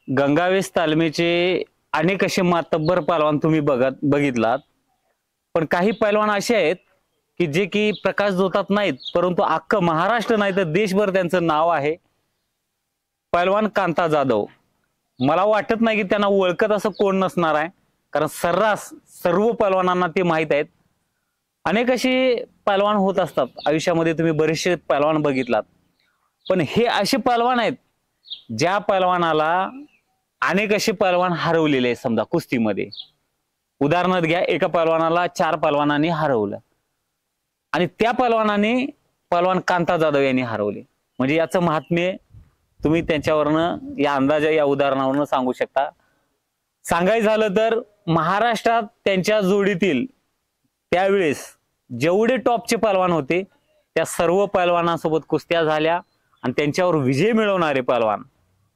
गंगावेस तालमीचे अनेक असे मातब्बर पहलवान तुम्ही बघितलात, पण काही पहलवान असे आहेत की जे की प्रकाश झोतात नाहीत, परंतु अख्खं महाराष्ट्र नाही तर देशभर त्यांचं नाव आहे. पहलवान कांता जाधव. मला वाटत नाही की त्यांना ओळखत असं कोण नसणार आहे, कारण सर्रास सर्व पहलवानांना ते माहित आहेत. अनेक असे पहलवान होत असतात आयुष्यामध्ये, तुम्ही बरेचसे पहलवान बघितलात, पण हे असे पहलवान आहेत ज्या पहलवानाला अनेक असे पहलवान हरवलेले आहेत. समजा कुस्तीमध्ये उदाहरणार्थ घ्या, एका पहलवानाला 4 पहलवानांनी हरवलं आणि त्या पहलवानाने पहलवान कांता जाधव यांनी हरवले. म्हणजे याचं महात्म्य तुम्ही त्यांच्यावरनं, या अंदाजा, या उदाहरणावरनं सांगू शकता. सांगायचं झालं तर महाराष्ट्रात त्यांच्या जोडीतील त्यावेळेस जेवढे टॉपचे पहलवान होते त्या सर्व पहलवानांसोबत कुस्त्या झाल्या आणि त्यांच्यावर विजय मिळवणारे पहलवान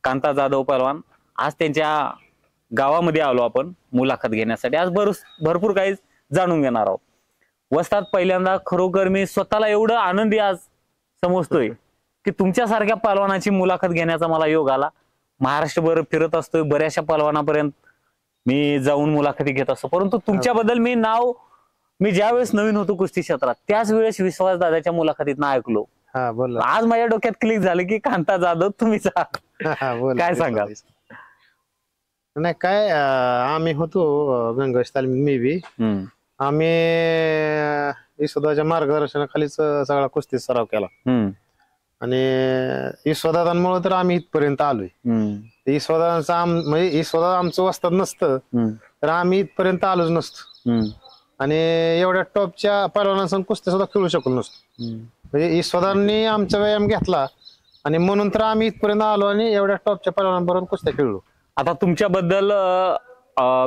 कांता जाधव पहलवान आज त्यांच्या गावामध्ये आलो आपण मुलाखत घेण्यासाठी. आज भरपूर काही जाणून घेणार आहोत. वस्तात पहिल्यांदा खरोखर मी स्वतःला एवढं आनंदी आज समजतोय की तुमच्यासारख्या पहलवानाची मुलाखत घेण्याचा मला योग आला. महाराष्ट्रभर फिरत असतोय, बऱ्याचशा पहलवानापर्यंत मी जाऊन मुलाखती घेत असतो, परंतु तुमच्याबद्दल मी ज्या वेळेस नवीन होतो कुस्ती क्षेत्रात त्याच वेळेस विश्वास दादाच्या मुलाखतीतनं ऐकलो. आज माझ्या डोक्यात क्लिक झालं की कांता जाधव तुम्हीच आहात. काय सांगाल? नाही काय, आम्ही होतो गंगावेस तालमीत. मी बी आम्ही ईश्वरदाच्या मार्गदर्शनाखालीच सगळा कुस्ती सराव केला आणि ईश्वरदादांमुळे तर आम्ही इथपर्यंत आलोय. ईश्वरदादांचा म्हणजे ईश्वरदादा आमचं वस्ताद नसतं तर आम्ही इथपर्यंत आलोच नसतो आणि एवढ्या टॉपच्या पहलवानांसंग कुस्ती सुद्धा खेळू शकलो नसतो. म्हणजे ईश्वरदांनी आमचा व्यायाम घेतला आणि म्हणून तर आम्ही इथपर्यंत आलो आणि एवढ्या टॉपच्या पहलवानांबरोबर कुस्त्या खेळलो. आता तुमच्याबद्दल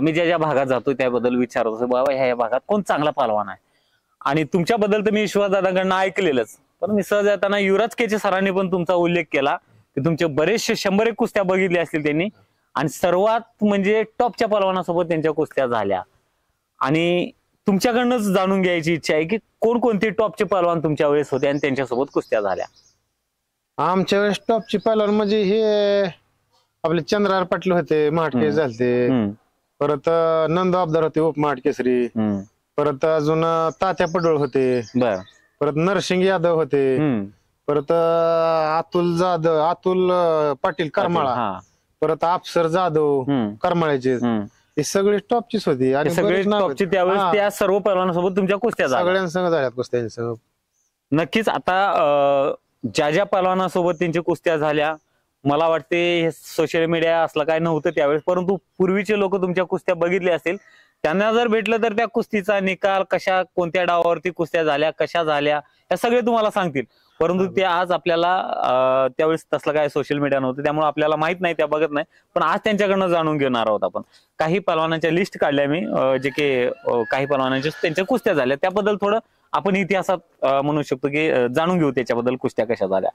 मी ज्या ज्या भागात जातो त्याबद्दल विचारत असतो, बाबा ह्या भागात कोण चांगला पहलवान आहे. आणि तुमच्याबद्दल तर मी विश्वासदादांकडनं ऐकलेलंच, पण मी सहज येताना युवराज केचे सरांनी पण तुमचा उल्लेख केला की तुमचे बरेचसे 100 कुस्त्या बघितल्या असतील त्यांनी आणि सर्वात म्हणजे टॉपच्या पहलवानासोबत त्यांच्या कुस्त्या झाल्या. आणि तुमच्याकडनंच जाणून घ्यायची इच्छा आहे की कोणकोणते टॉपचे पहलवान तुमच्या वेळेस होते आणि त्यांच्यासोबत कुस्त्या झाल्या. आमच्या वेळेस टॉपचे पहलवान म्हणजे हे आपले चंद्रहार पाटील होते, महाटकेस झालते, परत नंद अबदार होते उपमहाटकेसरी, परत अजून तात्या पडोळ होते, परत नरसिंग यादव होते, परत अतुल पाटील करमाळा, परत अफसर जाधव करमाळ्याचे, हे सगळे टॉपचीच होती आणि सगळे टॉपचे. त्यावेळेस त्या सर्व पहलवानांसोबत तुमच्या कुस्त्या झाल्या, सगळ्यांसंग झाल्यात कुस्त्या. नक्कीच. आता ज्या ज्या पहलवानांसोबत त्यांच्या कुस्त्या झाल्या, मला वाटते सोशल मीडिया असलं काय नव्हतं त्यावेळेस, परंतु पूर्वीचे लोक तुमच्या कुस्त्या बघितल्या असतील, त्यांना जर भेटलं तर त्या कुस्तीचा निकाल, कशा कोणत्या डावावरती कुस्त्या झाल्या, कशा झाल्या, या सगळे तुम्हाला सांगतील. परंतु ते आज आपल्याला त्यावेळेस तसलं काय सोशल मीडिया नव्हतं त्यामुळे आपल्याला माहित नाही, त्या बघत नाही, पण आज त्यांच्याकडनं जाणून घेणार आहोत आपण. काही पहलवानांच्या लिस्ट काढल्या मी, जे की काही पहलवानांच्या त्यांच्या कुस्त्या झाल्या त्याबद्दल थोडं आपण इतिहासात म्हणू शकतो की जाणून घेऊ त्याच्याबद्दल कुस्त्या कशा झाल्या.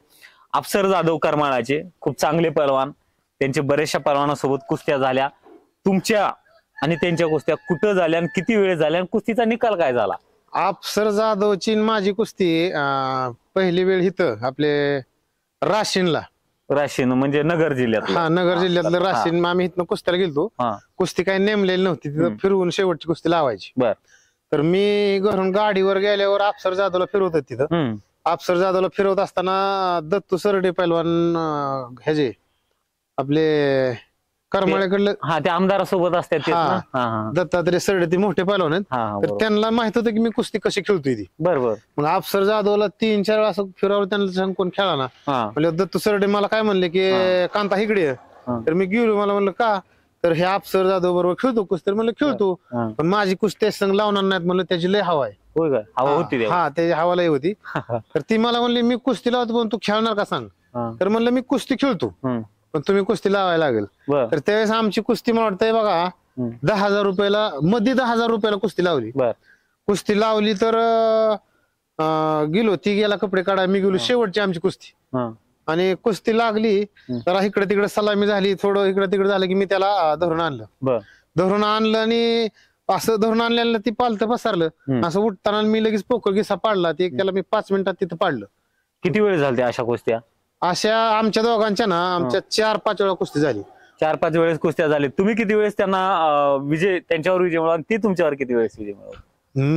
अफसर जाधव करमाळाचे खूप चांगले पहलवान, त्यांचे बरेचशा पहलवानासोबत कुस्त्या झाल्या. तुमच्या आणि त्यांच्या कुस्त्या कुठं झाल्या आणि किती वेळ झाल्या आणि कुस्तीचा निकाल काय झाला? अफसर जाधवची माझी कुस्ती पहिली वेळ इथं आपले राशीनला. राशीन म्हणजे नगर जिल्ह्यात? हा, नगर जिल्ह्यातलं राशीन. आम्ही इथनं कुस्त्याला गेलतो. कुस्ती काही नेमलेली नव्हती, तिथं फिरवून शेवटची कुस्ती लावायची. तर मी घरून गाडीवर गेल्यावर अफसर जाधवला फिरवत तिथं. अफसर जाधवला फिरवत असताना दत्तू सरडे पहलवान ह्याचे आपले करमाळ्याकडलं, ते आमदारासोबत असतात, दत्तात्रय सरडे, ते मोठे पहलवान आहेत. तर त्यांना माहित होतं की मी कुस्ती कशी खेळतोय ती. बरोबर. मग अफसर जाधवला 3-4 वेळा असं फिरवलं, त्यांना सांग कोण खेळा ना. म्हणजे दत्तू सरडे मला काय म्हणले की कांता इकडे. तर मी गेलो, मला म्हणलं का, तर हे अफसर जाधव बरोबर खेळतो कुस्ती. म्हणलं खेळतो, पण माझी कुस्ती संघ लावणार नाहीत म्हणलं, त्याची लय हवा आहे. हवा होती? हा, त्याची हवा लय होती. तर ती मला म्हणली मी कुस्ती लावतो पण तू खेळणार का सांग. तर म्हणलं मी कुस्ती खेळतो पण तुम्ही कुस्ती लावायला लागेल. तर त्यावेळेस आमची कुस्ती मला वाटतंय बघा 10,000 रुपयाला, मध्ये 10,000 रुपयाला कुस्ती लावली. कुस्ती लावली तर गेलो, ती गेला कपडे काढा, मी गेलो, शेवटची आमची कुस्ती. आणि कुस्ती लागली तर इकडे तिकडे सलामी झाली, थोडं इकडे तिकडे झालं की मी त्याला धरून आणलं आणि असं धरून आणलेलं ती पालतं पसरलं. असं उठताना मी लगेच पोकळ गिसा पाडला, ते त्याला मी 5 मिनिटात तिथं पाडलं. किती वेळ झाली अशा कुस्त्या? अशा आमच्या दोघांच्या ना, आमच्या 4-5 वेळा कुस्ती झाली. 4-5 वेळेस कुस्त्या झाल्या. तुम्ही किती वेळेस त्यांना विजय, त्यांच्यावर विजय मिळवला आणि ती तुमच्यावर किती वेळेस विजय मिळवला?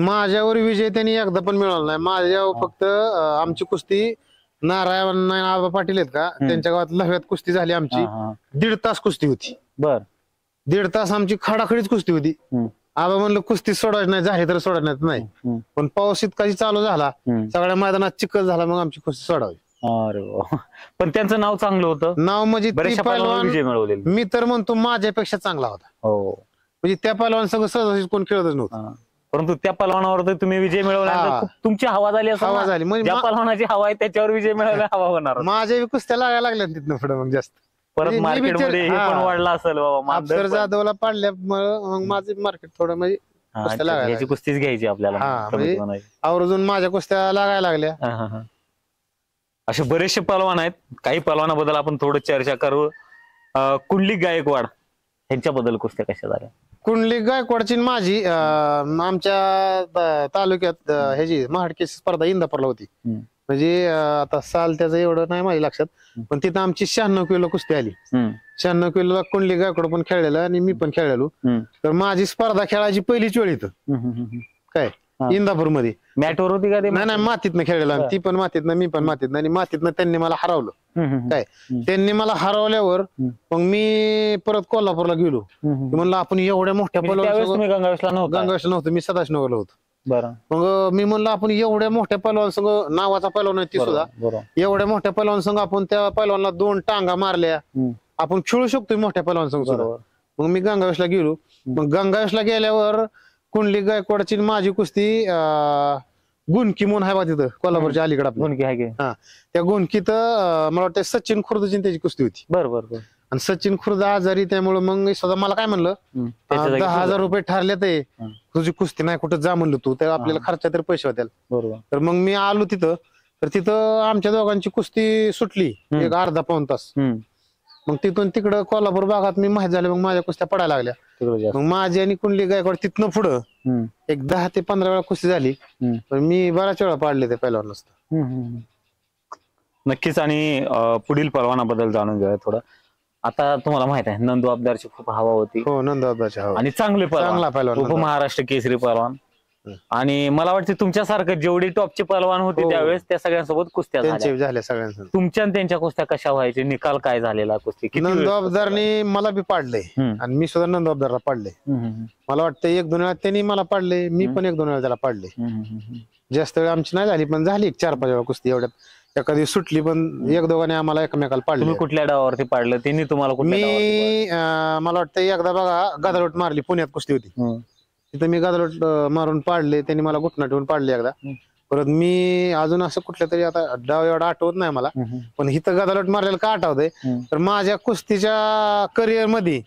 माझ्यावर विजय त्यांनी एकदा पण मिळवला नाही. माझ्यावर फक्त आमची कुस्ती नारायण आबा पाटील आहेत का, त्यांच्या गावात लहव्यात कुस्ती झाली आमची. 1.5 तास कुस्ती होती. बर. 1.5 तास आमची खडाखडीच कुस्ती होती. आबा म्हणलं कुस्ती सोडायची नाही, झाली तर सोडण्यात नाही. पण पाऊस इतका चालू झाला, सगळ्या मैदानात चिखल झाला, मग आमची कुस्ती सोडावी. अरे वा. पण त्यांचं नाव चांगलं होतं, नाव म्हणजे ती बरेचशा पैलवान विजय पहिलवान मिळवलेले. मी तर म्हणतो माझ्यापेक्षा चांगला होता. हो. म्हणजे त्या पहिलवान सगळं सहज कोण खेळतच नव्हतं. परंतु त्या पलवानावर तर तुम्ही विजय मिळवला, तुमची हवा झाली असं. हवा झाली म्हणजे ज्या पलवानाची हवा आहे त्याच्यावर विजय मिळवला हवा होणार. माझ्या कुस्त्या लागायला लागल्या तिथनं पुढे मग जास्त. परत मी मार्केटमध्ये हे विचार- पण वाढलं असेल बाबा. अफसर जाधवला पाडल्यामुळे मग माझं मार्केट थोडं म्हणजे कुस्त्या लागायला याची कुस्तीच घ्यायची आपल्याला. म्हणजे आवर्जून माझ्या कुस्त्या लागायला लागल्या. असे बरेचसे पलवान आहेत. काही पलवानाबद्दल आपण थोडं चर्चा करू. कुंडलिक गायकवाड यांच्याबद्दल कुस्त्या कशा झाल्या? कुंडलिक गायकवाडची आणि माझी आमच्या तालुक्यात ह्याची महाडकी स्पर्धा इंदापूरला होती. म्हणजे आता साल त्याचं एवढं नाही माझ्या लक्षात, पण तिथं आमची 96 किलो कुस्ती आली. 96 किलोला कुंडलिक गायकवाड पण खेळलेला आणि मी पण खेळलेलो. तर माझी स्पर्धा खेळायची पहिलीच वेळ इथं काय इंदापूर मध्ये. मॅटवर होती का ते? नाही मातीतनं खेळलेला. ती पण मातीतनं, मी पण मातीतनं. आणि मातीतनं त्यांनी मला हरवलं. काय त्यांनी मला हरवल्यावर मग मी परत कोल्हापूरला गेलो. म्हणलं आपण एवढ्या मोठ्या तुम्ही गंगावेशला नव्हता? गंगावेशला नव्हतं, मी सदाशिवनगरला होतो. बरं. मग मी म्हणलं आपण एवढ्या मोठ्या पैलवान संघ, नावाचा पैलवान आहे ती सुद्धा, एवढ्या मोठ्या पैलवान संघ आपण त्या पैलवानला 2 टांगा मारल्या, आपण खेळू शकतो मोठ्या पैलवान संघ सुद्धा. मग मी गंगावेशला गेलो. मग गंगावेशला गेल्यावर कुंडलिक गायकवाडची माझी कुस्ती गुणकी म्हणून आहे बा तिथं कोल्हापूरच्या अलीकडे. गुणकी आहे की? हा, त्या गुणकीत मला वाटतं सचिन खुर्दची त्याची कुस्ती होती. बरोबर. आणि सचिन खुर्द आजारी, त्यामुळे मग स्वतः मला काय म्हणलं, 10,000 रुपये ठरले ते तुझी कुस्ती नाही कुठं जा म्हणलं तू, तर आपल्याला खर्चा तर पैसे होत्याल. बरोबर. तर मग मी आलो तिथं. तर तिथं आमच्या दोघांची कुस्ती सुटली एक अर्धा पाऊण तास. मग तिथून तिकडं कोल्हापूर भागात मी माहीत झाले, मग माझ्या कुस्त्या पडायला लागल्या. मग माझी आणि कुंडलिक गायकवाड तिथनं पुढं एक 10 ते 15 वेळा कुस्ती झाली. पण मी बऱ्याच वेळा पाडले ते पहिलवान नसतं. नक्कीच. आणि पुढील पलवानाबद्दल जाणून घेऊया थोडं. आता तुम्हाला माहित आहे नंदू अब्दारची खूप हवा होती. हो, नंदू अब्दारची हवा. आणि चांगला पलवान, उपमहाराष्ट्र केसरी पलवान. आणि मला वाटतं तुमच्यासारखं जेवढी टॉपचे पलवान होते त्यावेळेस त्या सगळ्यांसोबत कुस्त्या झाल्या सगळ्यांसोबत. तुमच्या त्यांच्या कुस्त्या कशा व्हायचे, निकाल काय झालेला कुस्ती? नंदू अब्दारनी मला बी पाडले आणि मी सुद्धा नंदू अब्दारला पाडले. मला वाटतं 1-2 वेळा त्यांनी मला पाडले, मी पण 1-2 वेळा त्याला पाडले. जास्त वेळ आमची नाही झाली, पण झाली 4-5 वेळा कुस्ती. एवढ्यात एखादी सुटली, पण 1-2 आम्हाला एकमेकाला पाडले. तुम्ही कुठल्या डावावरती पाडलं त्यांनी तुम्हाला? मी मला वाटतं एकदा बघा गदालोट मारली, पुण्यात कुस्ती होती तिथं, मी गदालोट मारून पाडले, त्यांनी मला घुटना ठेवून पाडले एकदा. परत मी अजून असं कुठल्या तरी, आता डाव एवढा आठवत नाही मला, पण इथं गदालोट मारलेलं का आठवतंय, तर माझ्या कुस्तीच्या करिअर मध्ये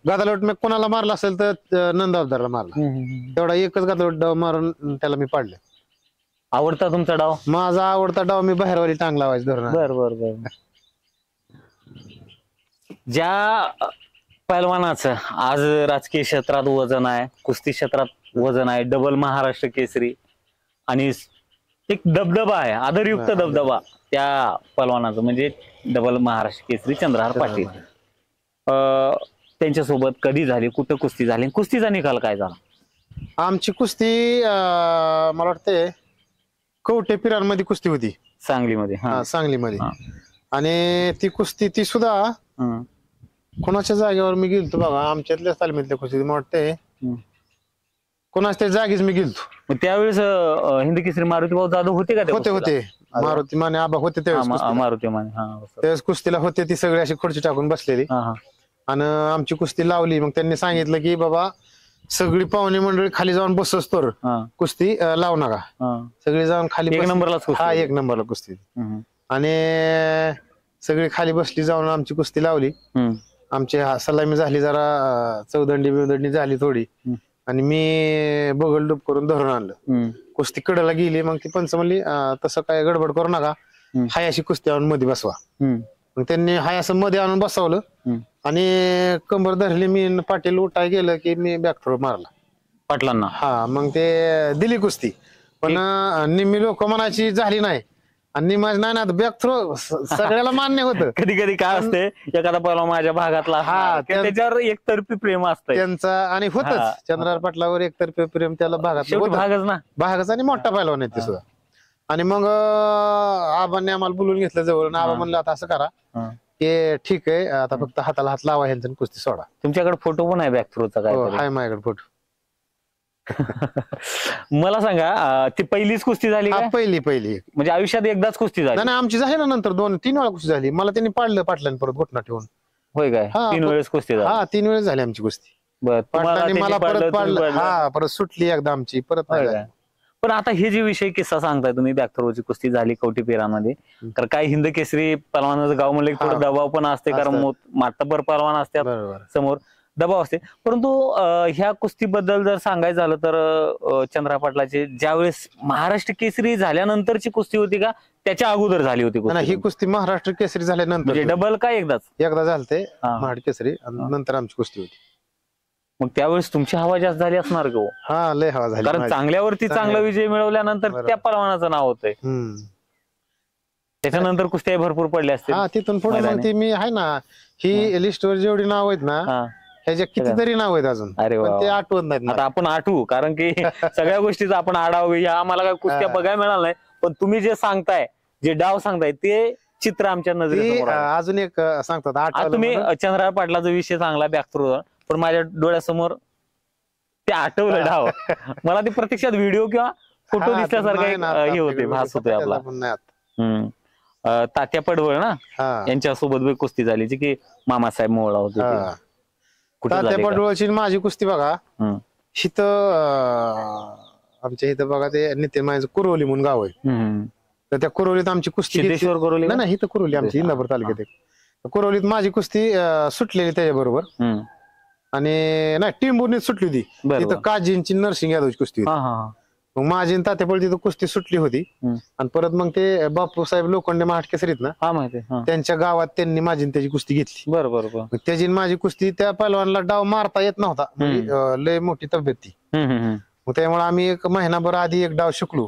गदालोट मी कोणाला मारला असेल तर नंदू अब्दारला मारला. तेवढा एकच गदालोट डाव मारून त्याला मी पाडले. आवडता तुमचा डाव? माझा आवडता डाव मी बाहेरवाली टांग लावायची धरून. बर. ज्या पैलवानाचं आज राजकीय क्षेत्रात वजन आहे, कुस्ती क्षेत्रात वजन आहे, डबल महाराष्ट्र केसरी आणि एक दबदबा आहे, आदरयुक्त दबदबा त्या पैलवानाचं म्हणजे डबल महाराष्ट्र केसरी चंद्रहार पाटील. त्यांच्यासोबत कधी झाली, कुठं कुस्ती झाली, कुस्तीचा निकाल काय झाला? आमची कुस्ती मला वाटते कवटे पिरांमध्ये कुस्ती होती, सांगलीमध्ये. सांगलीमध्ये. आणि ती कुस्ती ती सुद्धा कोणाच्या जागेवर मी गेलतो बघा, आमच्यातल्याच तालमीतल्या कुस्ती. मला वाटते कोणाच्या जागीच मी गेलतो. त्यावेळेस हिंद केसरी मारुती भाऊ जाधव होते का? होते मारुती माने आबा होते त्यावेळेस. मारुती माने त्यावेळेस कुस्तीला होते. ती सगळी अशी खुर्ची टाकून बसलेली आणि आमची कुस्ती लावली. मग त्यांनी सांगितलं की बाबा सगळी पाहुणे मंडळी खाली जाऊन बसस तर कुस्ती लावू नका, सगळी जाऊन खाली. 1 नंबरला? हा, 1 नंबरला कुस्ती. आणि सगळी खाली बसली, जाऊन आमची कुस्ती लावली. आमची सलामी झाली, जरा चौदंडी बिवदंडी झाली थोडी, आणि मी बगल डूब करून धरून आणलं. कुस्ती कडेला गेली. मग ती पंच म्हणली तसं काय गडबड करू नका, हाय अशी कुस्ती आणून मध्ये बसवा. मग त्यांनी हाय असं मध्ये आणून बसवलं आणि कंबर धरली. मी पाटील उठाय गेलं की मी बॅकथ्रो मारला पाटलांना. हा, मग ते दिली कुस्ती. पण निम्मी लोक म्हणायची झाली नाही, आणि निमाज नाही ना बॅक थ्रो सगळ्याला मान्य होतं. कधी कधी काय असते एखादा पहिला माझ्या भागातला असणार, की त्याच्यावर एकतर्फी प्रेम असतं त्यांचा आणि होतच चंद्रार पाटलावर एकतर्फे प्रेम त्याला भागात शेवटी भागच ना. भागच आणि मोठा पहिलवान आहे ते सुद्धा. आणि मग आबांनी आम्हाला बोलून घेतलं जवळ आणि आबा म्हणलं आता असं करा की ठीक आहे आता फक्त हाताला हात लावा ह्यांचं आणि कुस्ती सोडा. तुमच्याकडे फोटो पण आहे बॅक थ्रोचा काय? हाय माझ्याकडे फोटो. मला सांगा ती पहिलीच कुस्ती झाली का? पहिली म्हणजे आयुष्यात एकदाच कुस्ती झाली? नाही आमची झाली ना नंतर 2-3 वेळा कुस्ती झाली. मला त्यांनी पाडलं पाटलांनी परत घोटना ठेवून. होय काय? 3 वेळेस कुस्ती झाली? 3 वेळेस झाली आमची कुस्ती. पाटलांनी मला परत पाडलं. परत सुटली एकदा आमची परत. पण आता हे जे विषय किस्सा सांगताय तुम्ही बॅक थ्रोची कुस्ती झाली कवटी पेरामध्ये, तर काही हिंद केसरी पलवानाचं गाव म्हणलं की थोडं दबाव पण असते, कारण मातबर पलवान असतात समोर, दबाव असते. परंतु ह्या कुस्तीबद्दल जर सांगायचं झालं तर चंद्रा पाटलाची ज्यावेळेस महाराष्ट्र केसरी झाल्यानंतरची कुस्ती होती का त्याच्या अगोदर झाली होती कुस्ती? ही कुस्ती महाराष्ट्र केसरी झाल्यानंतर. म्हणजे डबल का एकदाच? एकदा झालते महाराष्ट्र केसरी नंतर आमची कुस्ती होती. मग त्यावेळेस तुमची हवा जास्त झाली असणार का? हा लय हवा झाली, कारण चांगल्यावरती चांगला विजय मिळवल्यानंतर त्या पलवानाचं नाव होतंय. त्याच्यानंतर कुस्त्या भरपूर पडल्या असतील. तिथून पुढे मग ती मी आहे ना ही लिस्टवर जेवढी नाव आहेत ना ह्याच्या कितीतरी नाव आहेत अजून. अरे ते आठवत नाहीत. आता आपण आठवू, कारण की सगळ्या गोष्टीचा आपण आढावा या आम्हाला काय कुस्त्या बघायला मिळालं नाही, पण तुम्ही जे सांगताय, जे डाव सांगताय ते चित्र आमच्या नजरेत. अजून एक सांगतात तुम्ही चंद्रा पाटलाचा विषय सांगला बॅक थ्रो, पण माझ्या डोळ्यासमोर ते आठवलं डाव. मला ते प्रत्यक्षात व्हिडिओ किंवा फोटो दिसल्यासारखा हे होते, भास होतोय आपला. तात्या पडवळ ना यांच्यासोबत कुस्ती झाली जी की मामासाहेब मोहळा होते. तात्या पडवळची माझी कुस्ती बघा इथं आमच्या इथं बघा ते नितीन मायाचं कुरवली म्हणून गाव आहे. तर त्या कुरवलीत आमची कुस्ती नाही इथं कुरवली आमची इंदापूर तालुक्यात. कुरवलीत माझी कुस्ती सुटलेली त्याच्याबरोबर आणि नाही टिंबूरनीच सुटली होती. तिथं काजींची नरसिंग यादवची कुस्ती होती. मग माझी तात्यापळ तिथं कुस्ती सुटली होती. आणि परत मग ते बापूसाहेब लोखंडे महाराष्ट्र केसरीत ना त्यांच्या गावात त्यांनी माझी त्याची कुस्ती घेतली. बरोबर. त्याची माझी कुस्ती त्या पैलवानला डाव मारता येत नव्हता, म्हणजे लय मोठी तब्येत ती. मग त्यामुळे आम्ही 1 महिनाभर आधी एक डाव शिकलो.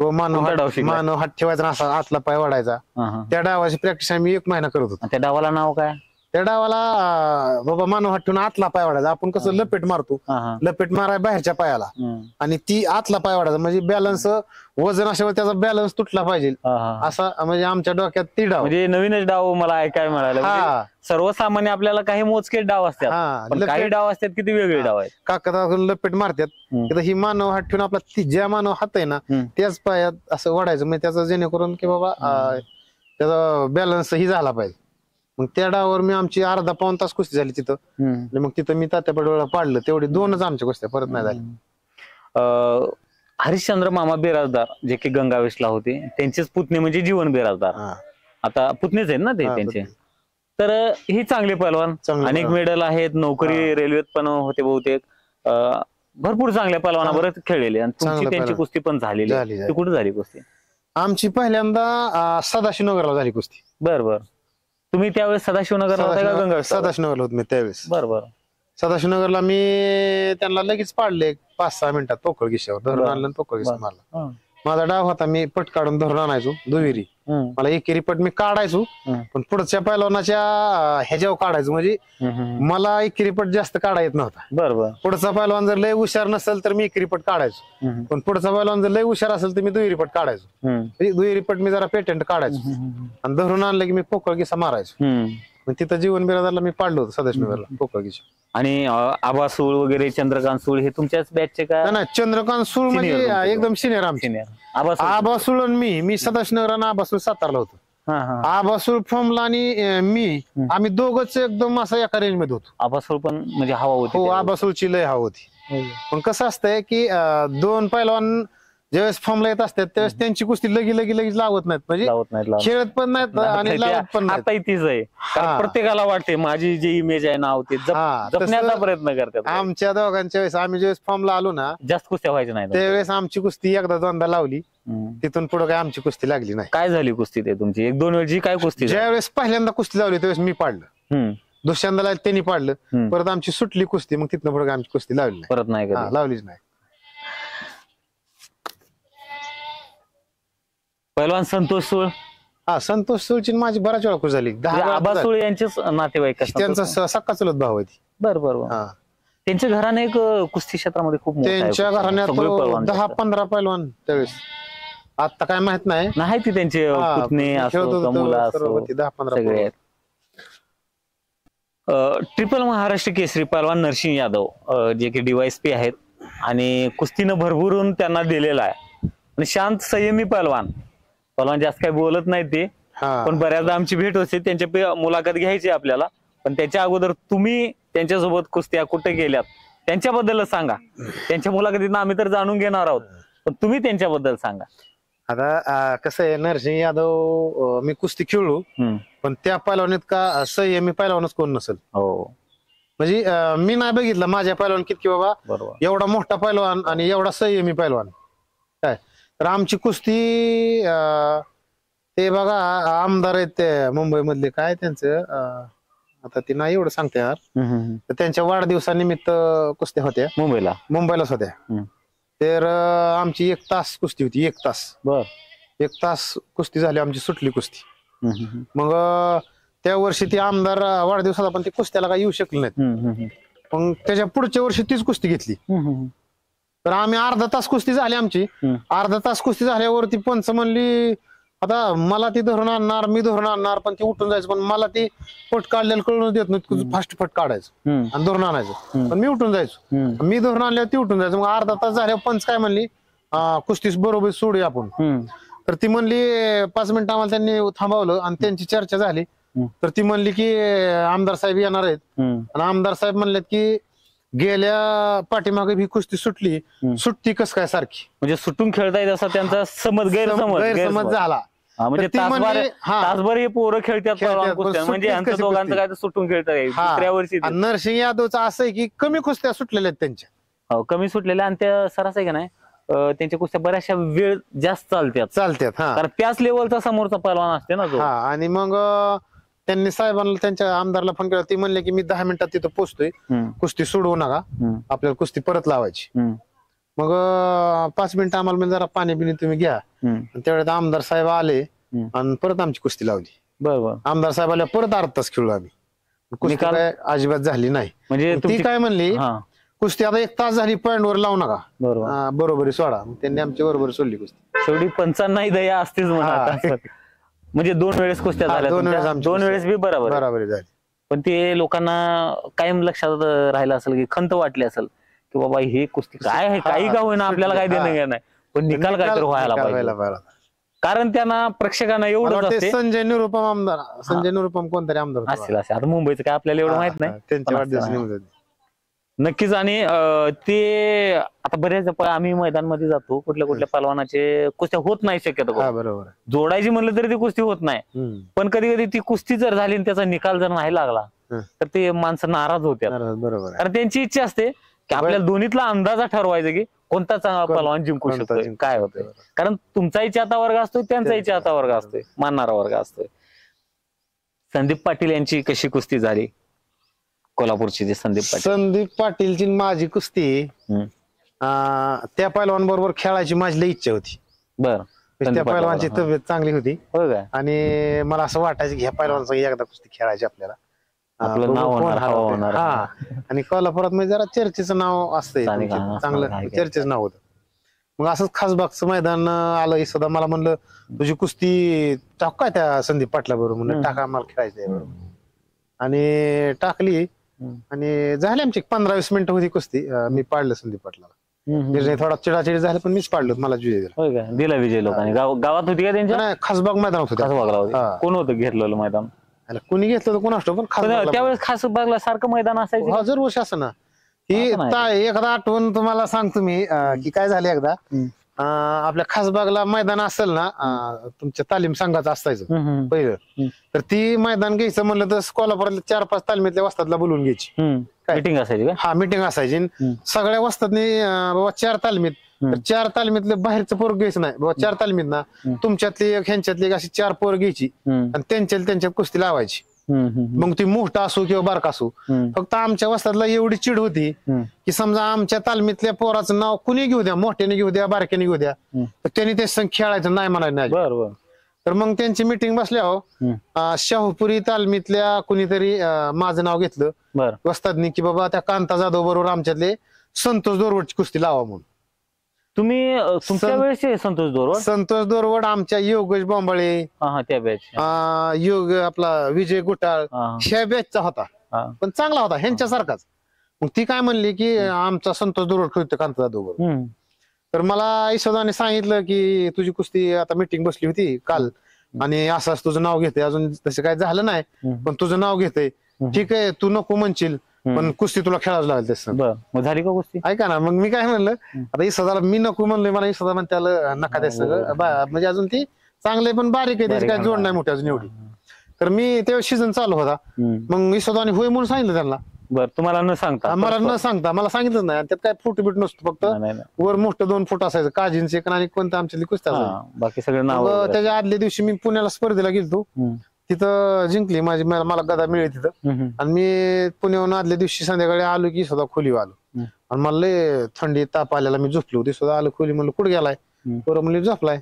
मानव हात ठेवायचा असा आतला पाय वाढायचा. त्या डावाची प्रॅक्टिस आम्ही 1 महिना करत होतो. त्या डावाला नाव काय? त्या डावाला बाबा मानव हात ठेवून आतला पाय वाढायचा. आपण कसं लपेट मारतो, लपेट माराय बाहेरच्या पायाला आणि ती आतला पाय वाढायचा, म्हणजे बॅलन्स वजन अशावर त्याचा बॅलन्स तुटला पाहिजे असा. म्हणजे आमच्या डोक्यात ती डाव, म्हणजे नवीनच डाव मला ऐकायला मिळाला. सर्वसामान्य आपल्याला काही मोजके डाव असतात, काही डाव असतात किती वेगळे डाव आहेत. काका लपेट मारतात, ही मानव हात ठेवून आपला ज्या मानव हात आहे ना त्याच पायात असं वाढायचं, म्हणजे त्याचा जेणेकरून की बाबा त्याचा बॅलन्स ही झाला पाहिजे. मग त्या डावावर मी आमची अर्धा-पाऊण तास कुस्ती झाली तिथं. मग तिथं मी तात्या पडवळला पाडलं. तेवढी 2च आमच्या कुस्त्या, परत नाही झाली. हरिश्चंद्र मामा बिराजदार जे की गंगावेशला होते, त्यांचेच पुतणे म्हणजे जीवन बिराजदार. आता पुतणेच आहेत ना ते त्यांचे. तर ही चांगले पहलवान, अनेक मेडल आहेत, नोकरी रेल्वेत पण होते बहुतेक. भरपूर चांगल्या पहलवानाबरोबर खेळलेले, आणि तुमची त्यांची कुस्ती पण झालेली. ती कुठे झाली कुस्ती? आमची पहिल्यांदा सदाशिवनगरला झाली कुस्ती. बरं. तुम्ही त्यावेळेस सदाशिवनगरला होता का गंगावेश? सदाशिवनगरला होत मी त्यावेळेस. बरोबर. सदाशिवनगरला मी त्यांना लगेच पाडले 5-6 मिनिटात पोकळ गिशावर धरून आणलं, पोकळ गिशा मारला. माझा डाव होता, मी पट काढून धरून आणायचो दुहेरी. मला एकेरी पट मी काढायचो, पण पुढच्या पैलवानाच्या ह्याच्यावर काढायचो, म्हणजे मला एकेरी पट जास्त काढा येत नव्हता. बरोबर. पुढचा पैलवान जर लय हुशार नसेल तर मी एकेरी पट काढायचो, पण पुढचा पैलवान जर लय हुशार असेल तर मी दुहेरी पट काढायचो. दुहेरी पट मी जरा पेटंट काढायचो आणि धरून आणलं की मी पोकळ गिसा मारायचो. तिथं जीवन बिरादारला मी पाडलो होतो सदाशिवनगरला पोकळ गिशा. आणि आबा सूळ वगैरे, चंद्रकांत सूळ हे तुमच्याच बॅचचे का? नाही, चंद्रकांत सूळ म्हणजे एकदम सिनियर आमचे. आबा सूळ आणि मी सदाशिवनगर आणि आबा सूळ सातारला होतो. आबा सूळ फॉर्मला आणि मी आम्ही दोघच एकदम असं एका रेंज मध्ये होतो. आबा सूळ पण म्हणजे हवा होती. हो, आबा सूळची लय हवा होती. पण कसं असतंय की 2 पैलवान ज्यावेळेस फॉर्मला येत असतात त्यावेळेस त्यांची कुस्ती लगेच लावत नाहीत, म्हणजे खेळत पण नाहीत आणि लावत पण नाही. आता इथेच आहे, प्रत्येकाला वाटते माझी जी इमेज आहे नाव ते जपण्याचा प्रयत्न करतात. आमच्या दोघांच्या वेळेस आम्ही ज्यावेळेस फॉर्मला आलो ना, जास्त कुस्त्या व्हायच्या नाही त्यावेळेस आमची कुस्ती 1-2दा लावली. तिथून पुढे काय आमची कुस्ती लागली नाही. काय झाली कुस्ती ते तुमची? 1-2 वेळची काय कुस्ती? ज्यावेळेस पहिल्यांदा कुस्ती लावली त्यावेळेस मी पाडलं, दुसऱ्यांदा त्यांनी पाडलं, परत आमची सुटली कुस्ती. मग तिथनं पुढे आमची कुस्ती लावली नाही, परत नाही लावलीच नाही. पहिलवान संतोष सूळ, हा संतोष सुळची माझी बराच वेळा कुस्ती झाली, 10 वेळा आबा झाली. सूळ यांचेच नातेवाईक असतात. त्यांचा सक्का चुलत भाऊ आहे ती. बर बर बर. हा त्यांच्या घराने एक कुस्ती क्षेत्रामध्ये खूप मोठं आहे. त्यांच्या घराण्यात सगळे पहिलवान जास्त. 10-15 पैलवान त्यावेळेस, आता काय माहित नाही. नाही ती त्यांचे हा, पुतणे खेळत असो होतो का मुलं सर्व असो होती, 10-15 सगळे पोरं. आहेत. ट्रिपल महाराष्ट्र केसरी पहलवान नरसिंह यादव जे की DYSP आहेत आणि कुस्तीनं भरभरून त्यांना दिलेला आहे आणि शांत संयमी पहलवान जास्त काही बोलत नाही ते, हा पण बऱ्याचदा आमची भेट होते, त्यांची मुलाखत घ्यायची आपल्याला. पण त्याच्या अगोदर तुम्ही त्यांच्यासोबत कुस्त्या कुठे गेल्यात त्यांच्याबद्दलच सांगा. त्यांच्या मुलाखतीनं आम्ही तर जाणून घेणार आहोत, पण तुम्ही त्यांच्याबद्दल सांगा. आता कसं आहे, नरसिंह यादव मी कुस्ती खेळलो, पण त्या पैलवानीत का संयमी पैलवानच कोण नसेल. हो म्हणजे मी नाही बघितलं माझ्या पैलवान की बाबा बरोबर. एवढा मोठा पैलवान आणि एवढा संयमी पैलवान काय. तर आमची कुस्ती ते बघा आमदार आहेत ते मुंबई मधले, काय त्यांचं आता ते नाही एवढं सांगते यार. तर त्यांच्या वाढदिवसानिमित्त कुस्त्या होत्या मुंबईलाच होत्या. तर आमची 1 तास कुस्ती होती, 1 तास. बर 1 तास कुस्ती झाली आमची, सुटली कुस्ती. मग त्या वर्षी ती आमदार वाढदिवसाला पण ती कुस्त्याला काही येऊ शकले नाहीत. मग त्याच्या पुढच्या वर्षी तीच कुस्ती घेतली. तर आम्ही अर्धा तास कुस्ती झाली आमची. अर्धा तास कुस्ती झाल्यावरती पंच म्हणली आता मला ती धरून आणणार, मी धरून आणणार, पण ती उठून जायचं. पण मला ती फट काढलेलं कळून देत नाही, फास्ट फट काढायचं आणि धरून आणायचं. पण मी उठून जायचो, मी धरून आणल्यावर ती उठून जायचं. मग अर्धा तास झाल्यावर पंच काय म्हणली, कुस्तीस बरोबर सोडूया आपण. तर ती म्हणली 5 मिनिटं आम्हाला त्यांनी थांबवलं आणि त्यांची चर्चा झाली. तर ती म्हणली की आमदार साहेब येणार आहेत, आणि आमदार साहेब म्हणलेत की गेल्या पाठीमागे ही कुस्ती सुटती कस काय सारखी, म्हणजे सुटून खेळता येत असा त्यांचा गैरसमज झाला. म्हणजे तर ती म्हणली, हा, तासभर हे पोरं खेळतात खेळतात, पण कुस्त्या, म्हणजे सुट्टीच यांचं कशी दोघांचं कुस्ती? काय तर सुटून खेळता येईल. हा. दुसऱ्या वर्षी आणि नरसिंह यादवचं असं आहे की कमी कुस्त्या सुटलेल्या आहेत त्यांच्या. हो, कमी सुटलेल्या आणि त्या सरास आहे का नाही, त्यांच्या कुस्त्या बऱ्याचशा वेळ जास्त चालतात. हा कारण त्याच लेवलचा समोरचा पहलवान असते ना तो. हा. आणि मग त्यांनी साहेबांना त्यांच्या आमदारला फोन केला. ती म्हणले की मी 10 मिनिटात तिथं पोहोचतोय, कुस्ती सोडवू नका, आपल्याला कुस्ती परत लावायची. मग 5 मिनिटं आम्हाला म्हणजे जरा पाणी बिणी तुम्ही घ्या. आणि त्यावेळेस आमदार साहेब आले आणि परत आमची कुस्ती लावली. बरोबर. आमदार साहेब आल्या परत अर्धा तास खेळलो आम्ही. कुस्ती निकाल? काय अजिबात झाली नाही. म्हणजे ती काय म्हणली, हा कुस्ती आता 1 तास झाली, पॉइंट वर लावू नका, बरोबर. बरोबरी सोडा. मग त्यांनी आमच्या बरोबर सोडली कुस्ती. शेवटी पंचांनाही दया असतेच म्हणा. हा. म्हणजे 2 वेळेस कुस्त्या झाल्या 2 वेळेस तुमच्या. आमची 2 वेळेस बी बरोबर आहे. बरोबरी झाली. पण ते लोकांना कायम लक्षात राहिलं असेल की खंत वाटली असेल की बाबा हे कुस्ती काय आहे, काही का होईना आपल्याला काही देणं घेणं नाही, पण निकाल काहीतरी व्हायला पाहिजे. कारण त्यांना प्रेक्षकांना एवढं असते. संजय निरुपम आमदार, संजय निरुपम कोणतरी आमदार होता. असेल आता मुंबईचं काय आपल्याला एवढं माहित नाही. त्यांच्या वाढदिवस नक्कीच. आणि ते आता बरेच आम्ही मैदानमध्ये जातो, कुठल्या पहलवानाचे कुस्त्या होत नाही शक्यतो. बरोबर. जोडायची म्हणलं तरी ती कुस्ती होत नाही. पण कधी कधी ती कुस्ती जर झाली आणि त्याचा निकाल जर नाही लागला तर ते माणसं नाराज होतात. बरोबर. कारण त्यांची इच्छा असते की आपल्याला दोन्हीतला अंदाजा ठरवायचा की कोणता चांगला पहलवान जिंकू शकतोय, काय होतंय. कारण तुमचाही चाहता वर्ग असतोय, त्यांचाही चाहता वर्ग असतोय, मानणारा वर्ग असतोय. संदीप पाटील यांची कशी कुस्ती झाली, कोल्हापूरची जे संदीप पाटीलची माझी कुस्ती, त्या पैलवान बरोबर खेळायची माझी लई इच्छा होती. बर. त्या पैलवानची तब्येत चांगली होती हो काय, आणि मला असं वाटायचं की ह्या पैलवानचं एकदा कुस्ती खेळायची आपल्याला, आपलं नाव होणार, हवा होणार. हा. आणि कोल्हापुरात म्हणजे जरा चर्चेचं नाव असतंय, चांगलं चर्चेचं नाव होतं. मग असंच खासबागचं मैदान आलं सुद्धा, मला म्हणलं तुझी कुस्ती टाक काय त्या संदीप पाटला बरोबर, म्हणलं टाका, मला खेळायचंय बरोबर. आणि टाकली आणि झाली आमची 15-20 मिनिटं होती कुस्ती. मी पाडलं संदीप पाटलाला. थोडा चिडाचिडी झाला पण मीच पाडलो, मला विजय दिला. दिला विजय लोकांनी. गावात होती का त्यांच्या? खासबाग मैदानात होतं. कोण होतं घेतलेलं मैदान? कुणी घेतलं तर कोण असतो, पण त्यावेळेस खासबागला सारखं मैदान असायचं. हजर वर्ष असं ना. ही एकदा आठवण तुम्हाला सांगतो मी की काय झालं एकदा. आपल्या खासबागला मैदान असेल ना, तुमच्या तालीम संघाचं असायचं पहिलं. तर ती मैदान घ्यायचं म्हणलं तर कोल्हापुरातल्या 4-5 तालमीतल्या वस्तादला बोलवून घ्यायची. मीटिंग असायची का? हा, मीटिंग असायची. सगळ्या वस्तादनी बाबा 4 तालमीत, तर 4 तालमीतलं बाहेरचं पोर घ्यायचं नाही बाबा. 4 तालमीत ना तुमच्यातली एक ह्यांच्यातली एक अशी 4 पोर घ्यायची आणि त्यांच्यात कुस्ती लावायची. मग ती मोठा असो किंवा बारका असो. फक्त आमच्या वस्तादला एवढी चिड होती की समजा आमच्या तालमीतल्या पोराचं नाव कुणी घेऊ द्या, मोठ्याने घेऊ द्या, बारक्याने घेऊ द्या, तर त्यांनी ते संघ खेळायचं नाही म्हणायचं नाही. बरोबर. तर मग त्यांची मिटिंग बसल्या शाहूपुरी तालमीतल्या कुणीतरी माझं नाव घेतलं वस्तादनी की बाबा त्या कांता जाधव बरोबर आमच्यातले संतोष दोरवडची कुस्ती लावा म्हणून. तुम्ही तुमच्या वेळेस संतोष दोरवड? संतोष दोरवड आमच्या योगेश बोंबाळे, त्या बॅच, योग आपला विजय गुटाळ ह्या बॅचचा होता, पण चांगला होता ह्यांच्यासारखाच. मग ती काय म्हणली की आमचा संतोष दोरवड खेळतो कांता जाधव बरोबर. तर मला यशोदाने सांगितलं की तुझी कुस्ती आता मीटिंग बसली होती काल आणि असं तुझं नाव घेते, अजून तसं काय झालं नाही पण तुझं नाव घेते, ठीक आहे तू नको म्हणशील पण कुस्ती तुला खेळावं लागेल तसं. झाली का कुस्ती? ऐका ना, मग मी काय म्हणलं आता यशोदाला मी नको म्हणलोय, मला यशोदा म्हणते त्याला नका द्या सगळं, म्हणजे अजून ती चांगले पण बारीक आहे, त्याची काय जोड नाही मोठी अजून एवढी. तर मी तेव्हा सीझन चालू होता, मग यशोदाने होय म्हणून सांगितलं त्यांना. बरं, तुम्हाला न सांगता? मला न सांगता, मला सांगितलं नाही. त्यात काय फुट बीट नसतो, फक्त वर मोठं 2 फूट असायचं काजींचे आणि कोणतं आमच्या कुस्त्या, बाकी सगळं नाव. त्याच्या आदल्या दिवशी मी पुण्याला स्पर्धेला गेलतो, तिथं जिंकली माझी, मला गदा मिळेल तिथं. आणि मी पुण्याहून आदल्या दिवशी संध्याकाळी आलो की सुद्धा खोली आलो आणि मला लय थंडी ताप आलेला, मी झोपलो. ते सुद्धा आलो खोली, म्हणलं कुठे गेलाय, बरं म्हणलं झोपलाय.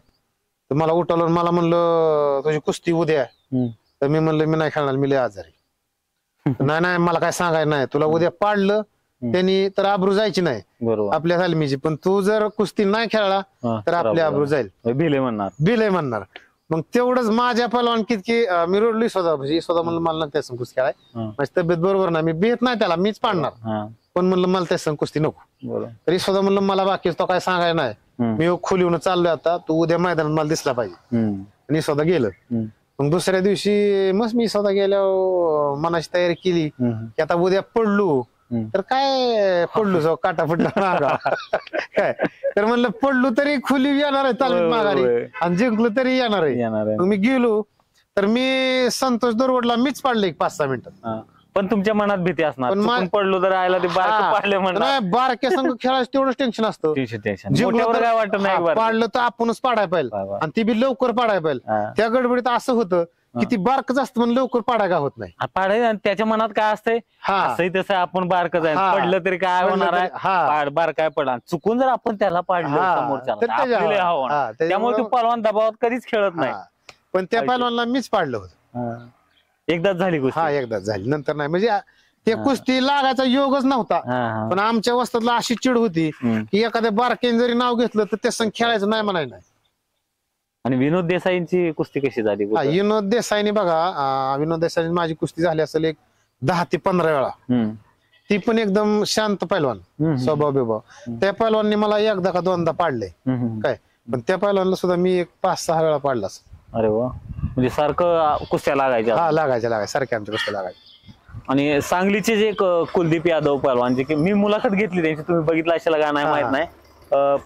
तर मला उठवलं, मला म्हणलं तुझी कुस्ती उद्या. तर मी म्हणलं मी नाही खेळणार, मी लय आजारी. नाही नाही मला काय सांगायचं नाही, तुला उद्या पाडलं त्यांनी तर आबरू जायची नाही आपल्या तालमीची, पण तू जर कुस्ती नाही खेळला तर आपली आबरू जाईल, बिले म्हणणार. मग तेवढंच माझ्या पहलवान किती मी रोडली स्वतः म्हणलं मला त्या कुस्ती खेळाय, माझी तब्येत बरोबर नाही, मी भेट नाही त्याला, मीच पाडणार, पण म्हणलं मला त्या कुस्ती नको. तरी स्वतः म्हणलं मला बाकी तो काय सांगायला नाही, मी खोलीहून चाललोय आता, तू उद्या मैदानात मला दिसला पाहिजे. आणि स्वतः गेलं. मग दुसऱ्या दिवशी मग मी स्वतः गेल्यावर मनाची तयारी केली की आता उद्या पडलो तर काय पडलो जाऊ काटा फुटला काय, तर म्हणलं पडलो तरी खुली येणार आहे तालमीत माघारी आणि जिंकलो तरी येणार आहे. मग मी गेलो तर मी संतोष दोरवडला मीच पाडले 5-6 मिनिटात. पण तुमच्या मनात भीती असणार, पण पडलो तर आयला ते पाडले म्हणणार. बारक्या संघ खेळायचं तेवढंच टेन्शन असतं, काय वाटत नाही, पाडलं तर आपणच पाडायला पाहिजे आणि ती बी लवकर पाडायला पाहिजे. त्या गडबडीत असं होतं की ती बारकच असतं पण लवकर पाडायला होत नाही. पाडायचं त्याच्या मनात काय असतंय, असंही तसं आपण बारकच आहे, पडलं तरी काय होणार आहे, बारकाय पडा, चुकून जर आपण त्याला पाडलं समोरच्या, त्यामुळे तो पहलवान दबावात कधीच खेळत नाही. पण त्या पहलवानला मीच पाडलं होतं. एकदाच झाली कुस्ती? एकदाच झाली, नंतर नाही. म्हणजे ते कुस्ती लागायचा योगच नव्हता, पण आमच्या वस्तातला अशी चिड होती की एखाद्या बारकेन जरी नाव घेतलं तर त्या संग खेळायचं नाही म्हणाय नाही. आणि विनोद देसाईंची कुस्ती कशी झाली? विनोद देसाईने बघा, विनोद देसाईने माझी कुस्ती झाली असेल एक 10 ते 15 वेळा. ती पण एकदम शांत पैलवान, स्वभाव बिभाव. त्या पैलवानने मला एकदा का दोनदा पाडले काय, पण त्या पैलवानला सुद्धा मी एक 5-6 वेळा पाडला. अरे वा, म्हणजे सारखं कुस्त्या लागायच्या? लागायच्या सारख्या आमच्या कुस्त्या लागायच्या. आणि सांगलीचे जे कुलदीप यादव पहलवान, जे की मी मुलाखत घेतली त्यांची, तुम्ही बघितलं असेल का नाही माहित नाही,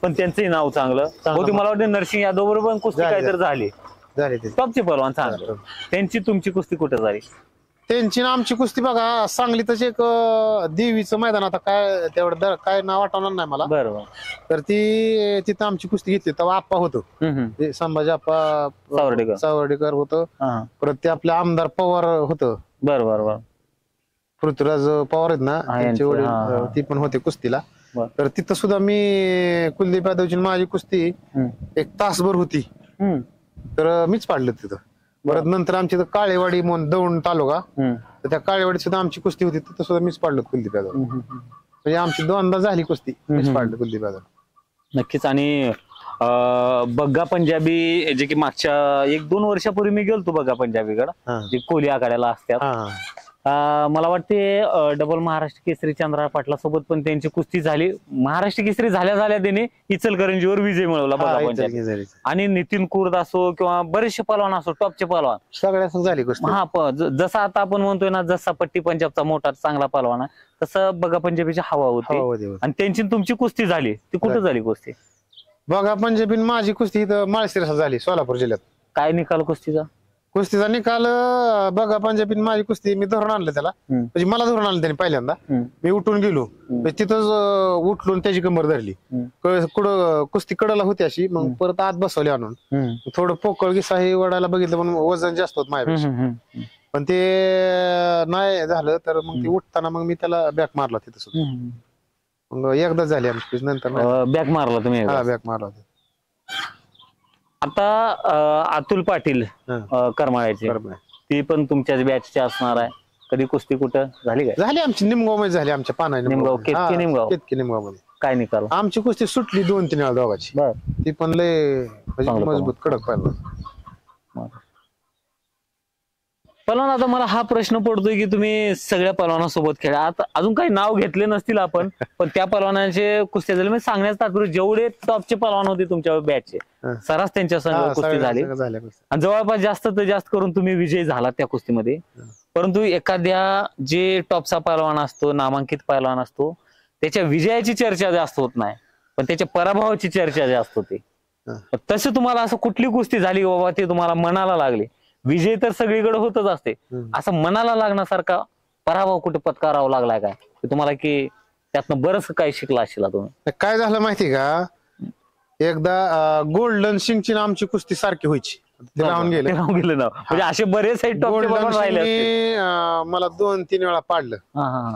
पण त्यांचंही नाव चांगलं होती. मला वाटतं नरसिंह यादव बरोबर कुस्ती काहीतरी झाली, टॉपचे पहलवान चांगलं. त्यांची तुमची कुस्ती कुठे झाली? त्यांची ना आमची कुस्ती बघा सांगलीतच एक देवीचं मैदान, आता काय तेवढं काय नाव आठवणार नाही मला. बरोबर. तर ती तिथं आमची कुस्ती घेतली, तेव्हा आप्पा होतो, संभाजी आप्पा सावर्डेकर होतं, परत ते आपले आमदार पवार होतं. बरोबर. पृथ्वीराज पवार आहेत ना, त्यांचे वडील, ती पण होते कुस्तीला. तर तिथं सुद्धा मी कुलदीप यादवची माझी कुस्ती 1 तासभर होती, तर मीच पाडलं तिथं. परत नंतर आमची काळेवाडी म्हणून दौंड तालुका, तर त्या काळेवाडीत सुद्धा आमची कुस्ती होती, तिथं सुद्धा मीच पाडलं कुलदीप यादव. म्हणजे आमची 2दा झाली कुस्ती, मीच पाडलं कुलदीप यादव. नक्कीच. आणि बग्गा पंजाबी, जे की मागच्या 1-2 वर्षापूर्वी मी गेलतो बग्गा पंजाबीकडे, जे कोली आखाड्याला असतात, मला वाटते डबल महाराष्ट्र केसरी चंद्रा पाटला सोबत पण त्यांची कुस्ती झाली. महाराष्ट्र केसरी झाल्या त्यांनी इचलकरंजीवर विजय मिळवला बघा पंजाबी. आणि नितीन कुर्द असो किंवा बरेचसे पहलवान असो, टॉपचे पहलवान सगळ्या झाली कुस्ती. जसं आता आपण म्हणतोय ना, जसा पट्टी पंजाबचा मोठा चांगला पहलवान आहे, तसं बघा पंजाबीची हवा होती. आणि त्यांची तुमची कुस्ती झाली, ती कुठे झाली कुस्ती? बघा पंजाबी माझी कुस्ती इथं माळशिरस झाली, सोलापूर जिल्ह्यात. काय निकाल कुस्तीचा? कुस्तीचा निकाल बघा पंजाबी माझी कुस्ती मी धरून आणलं त्याला, म्हणजे मला धरून आणलं त्याने पहिल्यांदा. मी उठून गेलो, तिथंच उठलो त्याची कमर धरली, कुस्ती कडला होती अशी. मग परत आत बसवली आणून, थोडं पोकळ किस्सा हे वडायला बघितलं, पण वजन जास्त होत माझ्यापेक्षा. पण ते नाही झालं तर मग ते उठताना मग मी त्याला बॅक मारला तिथं सुद्धा. मग एकदाच झाली आमची कुस्ती, नंतर नाही. बॅक मारला तुम्ही एकदा. हा बॅक मारला होता. आता अतुल पाटील करमाळ्याचे, बरोबर आहे. ती पण तुमच्याच बॅचचे असणार आहे. कधी कुस्ती कुठं झाली काय? झाली आमची निमगाव मध्ये झाली, आमच्या पाना निमगाव, केतकी निमगाव. केतकी निमगाव मध्ये काय निकाल? आमची कुस्ती सुटली 2-3 वेळा दोघांची. बर. ती पण लय चांगलं मजबूत कडक पाहिलं. पहलवान, आता मला हा प्रश्न पडतोय की तुम्ही सगळ्या पहलवानासोबत खेळा. आता अजून काही नाव घेतले नसतील आपण, पण त्या पहलवानांचे कुस्त्या झाले. मी सांगण्याचं तात्पर्य जेवढे टॉपचे पहलवान होते तुमच्या बॅचचे, सरास त्यांच्या संग कुस्ती झाली आणि जवळपास जास्त तर जास्त करून तुम्ही विजयी झाला त्या कुस्तीमध्ये. परंतु एखाद्या जे टॉपचा पहलवान असतो, नामांकित पहलवान असतो, त्याच्या विजयाची चर्चा जास्त होत नाही, पण त्याच्या पराभवाची चर्चा जास्त होते. तसं तुम्हाला असं कुठली कुस्ती झाली बाबा ते तुम्हाला मनाला लागली? विजय तर सगळीकडे होतच असते, असं मनाला लागण्यासारखा पराभव कुठे पत्करावा लागलाय काय तुम्हाला, की त्यातनं बरंच काही शिकला असेल तुम्ही? काय झालं माहिती का, एकदा गोल्डन सिंगची आमची कुस्ती सारखी व्हायची, ते राहून गेले ना. म्हणजे असे बरेच गोल्डन सिंगने मला 2-3 वेळा पाडलं,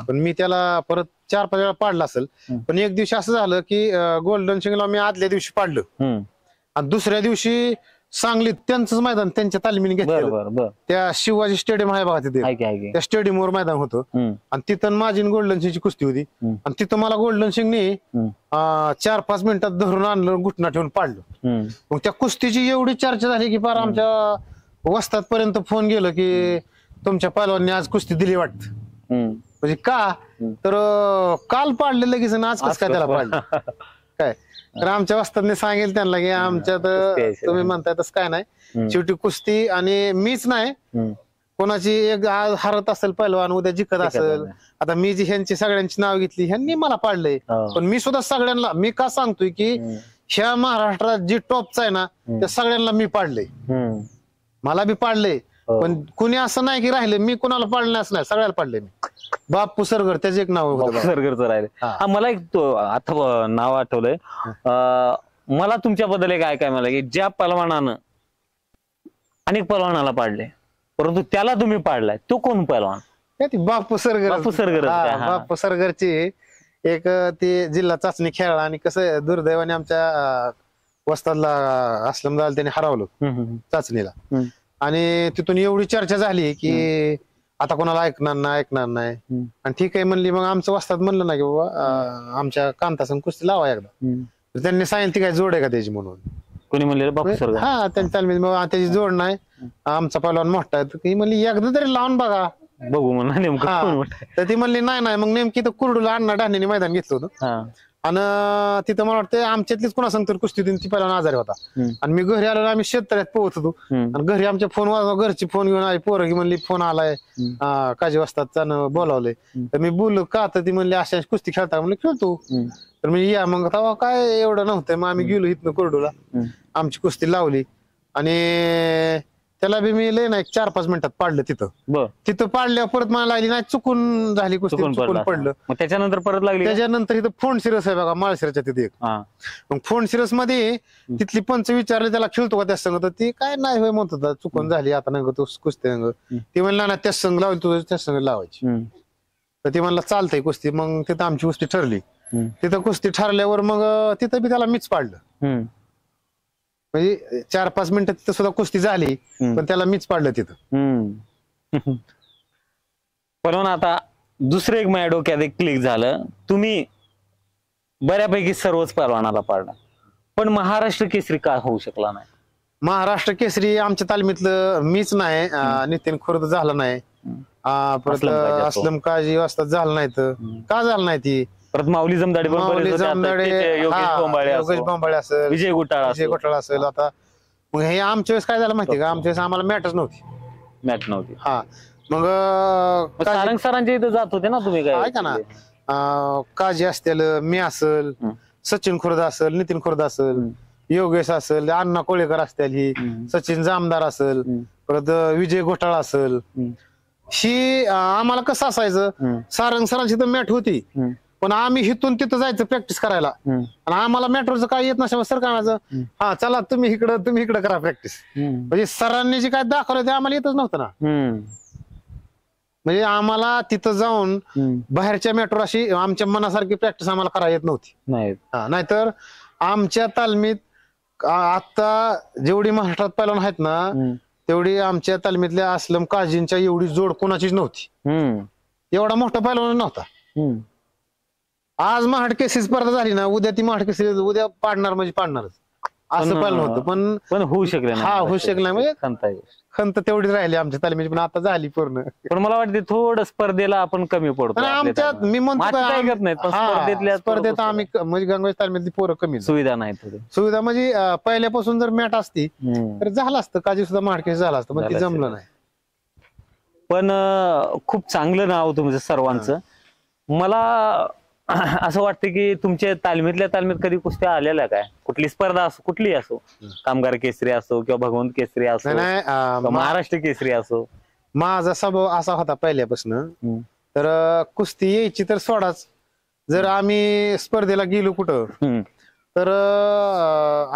पण मी त्याला परत 4-5 वेळा पाडलं असेल. पण एक दिवशी असं झालं की गोल्डन सिंगला मी आदल्या दिवशी पाडलं आणि दुसऱ्या दिवशी सांगलीत त्यांचंच मैदान त्यांच्या तालमीने घेतलं. त्या शिवाजी स्टेडियम आहे बघा तिथे, त्या स्टेडियमवर मैदान होतं आणि तिथं माझी गोल्डन सिंगची कुस्ती होती. आणि तिथं मला गोल्डन सिंगने 4-5 मिनिटात धरून आणलं, घुटना ठेवून पाडलं. मग त्या कुस्तीची एवढी चर्चा झाली की फार आमच्या वस्ताद पर्यंत फोन गेलो की तुमच्या पहलवानने आज कुस्ती दिली वाटत. म्हणजे का तर काल पाडले लगेच आणि आज कसं काय त्याला पाडलं काय. तर आमच्या वस्तादने सांगेल त्यांना की आमच्यात तुम्ही म्हणताय तसं काय नाही, शेवटी कुस्ती आणि मीच नाही, कोणाची एक आज हरत असेल पहिलवान, उद्या जिंकत असेल. आता मी जी ह्यांची सगळ्यांची नाव घेतली, ह्यांनी मला पाडलंय, पण मी सुद्धा सगळ्यांना मी का सांगतोय की ह्या महाराष्ट्रात जी टॉपचा आहे ना त्या सगळ्यांना मी पाडलंय, मला बी पाडलंय. पण कुणी असं नाही की राहिले मी कोणाला पाडलं असं नाही, सगळ्याला पाडलंय मी. बापू सरगर त्याचं एक नाव होतं, सरगरचं राहिले. हा, मला एक आता नाव आठवलंय. मला तुमच्याबद्दल काय काय मला की ज्या पहलवानानं अनेक पहलवानाला पाडले परंतु त्याला तुम्ही पाडलाय, तो कोण पहलवान? बापू सरगर. बापू सरगर. बापू सरगरची एक ती जिल्हा चाचणी खेळला आणि कसं दुर्दैवाने आमच्या वस्तादला असलम दाल त्याने हरवलं चाचणीला. आणि तिथून एवढी चर्चा झाली की आता कोणाला ऐकणार नाही. आणि ठीक आहे म्हणली. मग आमचं वस्ताद म्हणलं ना की बाबा आमच्या कांतासंग कुस्ती लावा एकदा. त्यांनी सांगितलं ती काय जोड आहे का त्याची म्हणून. कोणी म्हणलेलं बापू सरगर? हा, त्यांनी त्याची जोड नाही, आमचा पहिलवान मोठा आहे. ती म्हणली एकदा तरी लावून बघा बघू म्हणा नेमकं. तर ती म्हणली नाही. मग नेमकी तर कुरडूला अण्णा डाण्याने मैदान घेतलं होतं आणि तिथं मला वाटतं आमच्यातलीच कोणा सांगतो कुस्ती ती पहिला आजारी होता. आणि मी घरी आलो, आम्ही शेततळ्यात पोहत होतो आणि घरी आमच्या फोन घरची फोन घेऊन आई पोरं की म्हणली फोन आलाय काजी वाजता बोलावलंय. तर मी बोललो का, तर ती म्हणली अशा कुस्ती खेळता, म्हणलं खेळतो. तर मी या मग तेव्हा काय एवढं नव्हतं. मग आम्ही गेलो इथनं कुरडूला, आमची कुस्ती लावली आणि त्याला बी मी लय नाही 4-5 मिनिटात पाडलं. तिथं पाडल्यावर परत मला लागली नाही, चुकून झाली कुस्ती, चुकून पडलं. त्याच्यानंतर परत लागली. त्याच्यानंतर इथं फोन सिरस आहे बघा माळशिरसच्या तिथे एक. मग फोन सिरस मध्ये तिथली पंच विचारले त्याला खेळतो का त्या संघ, तर ती काय नाही होय म्हणत होता, चुकून झाली आता नंग तू कुस्ती अंग. ती म्हणला ना त्याच संघ लावली, तुझं त्याच संघ लावायची. तर ती म्हणला चालतंय कुस्ती. मग तिथं आमची कुस्ती ठरली. तिथं कुस्ती ठरल्यावर मग तिथं बी त्याला मीच पाडलं. म्हणजे 4-5 मिनिटं तिथं सुद्धा कुस्ती झाली, पण त्याला मीच पाडलं तिथं. पण आता दुसरं एक माझ्या डोक्यात एक क्लिक झालं, तुम्ही बऱ्यापैकी सर्वच पहलवानाला पाडला, पण महाराष्ट्र केसरी का होऊ शकला नाही? महाराष्ट्र केसरी आमच्या तालमीतलं मीच नाही, नितीन खुर्द झाला नाही, परत असलम काजी वाजता झालं नाही. तर का झालं नाही ती? परत माऊली जमदाडे, योगेश बोंबाळे असेल, विजय घोटाळा असेल. आता मग हे आमच्या वेळेस काय झालं माहिती का, आमच्या वेळेस आम्हाला मॅच नव्हती. हा, मग सारंग सरांच्या इथं जात होते ना तुम्ही, काय ऐका ना, काजी असतील, मी असेल, सचिन खुर्द असेल, नितीन खुर्द असेल, योगेश असेल, अण्णा कोळेकर असतील, ही सचिन जामदार असेल, परत विजय घोटाळा असेल. ही आम्हाला कसं असायचं, सारंग सरांची तर मॅट होती, पण आम्ही इथून तिथं जायचं प्रॅक्टिस करायला. आणि आम्हाला मॅटरचं काय येत नसल्यामुळे सर काय म्हणायचं, हा चला तुम्ही इकडं करा प्रॅक्टिस. म्हणजे सरांनी जे काय दाखवलं ते आम्हाला येतच नव्हतं ना. म्हणजे आम्हाला तिथं जाऊन बाहेरच्या मेट्रो अशी आमच्या मनासारखी प्रॅक्टिस आम्हाला करायला येत नव्हती. नाही नाहीतर आमच्या तालमीत आता जेवढी महाराष्ट्रात पैलवान आहेत ना तेवढी आमच्या तालमीतल्या असलम काजींच्या एवढी जोड कोणाचीच नव्हती. एवढा मोठा पैलवान नव्हता. आज महाड केसरी स्पर्धा झाली ना उद्या ती महाड केसरी उद्या पाडणार म्हणजे पाडणारच असं पैलवान होतं. पण होऊ शकले हा होऊ शकलं नाही. म्हणजे खंत तेवढीच राहिली आमच्या तालमीची पण आता झाली पूर्ण. पण मला वाटते थोडं स्पर्धेला आपण कमी पडतो. आमच्यात मी म्हणतो स्पर्धेत आम्ही म्हणजे गंगावेश तालमीतली पोरं कमी सुविधा नाही थोडी सुविधा म्हणजे पहिल्यापासून जर मॅट असती तर झालं असतं काजी सुद्धा महाडकेस झालं असतं पण ते जमलं नाही. पण खूप चांगलं नाव तुमचं सर्वांचं. मला असं वाटतं की तुमच्या तालमीतल्या तालमीत कधी कुस्त्या आलेल्या काय कुठली स्पर्धा असो कुठली असो कामगार केसरी असो किंवा भगवंत केसरी असो महाराष्ट्र केसरी असो. माझा स्वभाव असा होता पहिल्यापासून तर कुस्ती यायची तर सोडाच. जर आम्ही स्पर्धेला गेलो कुठं तर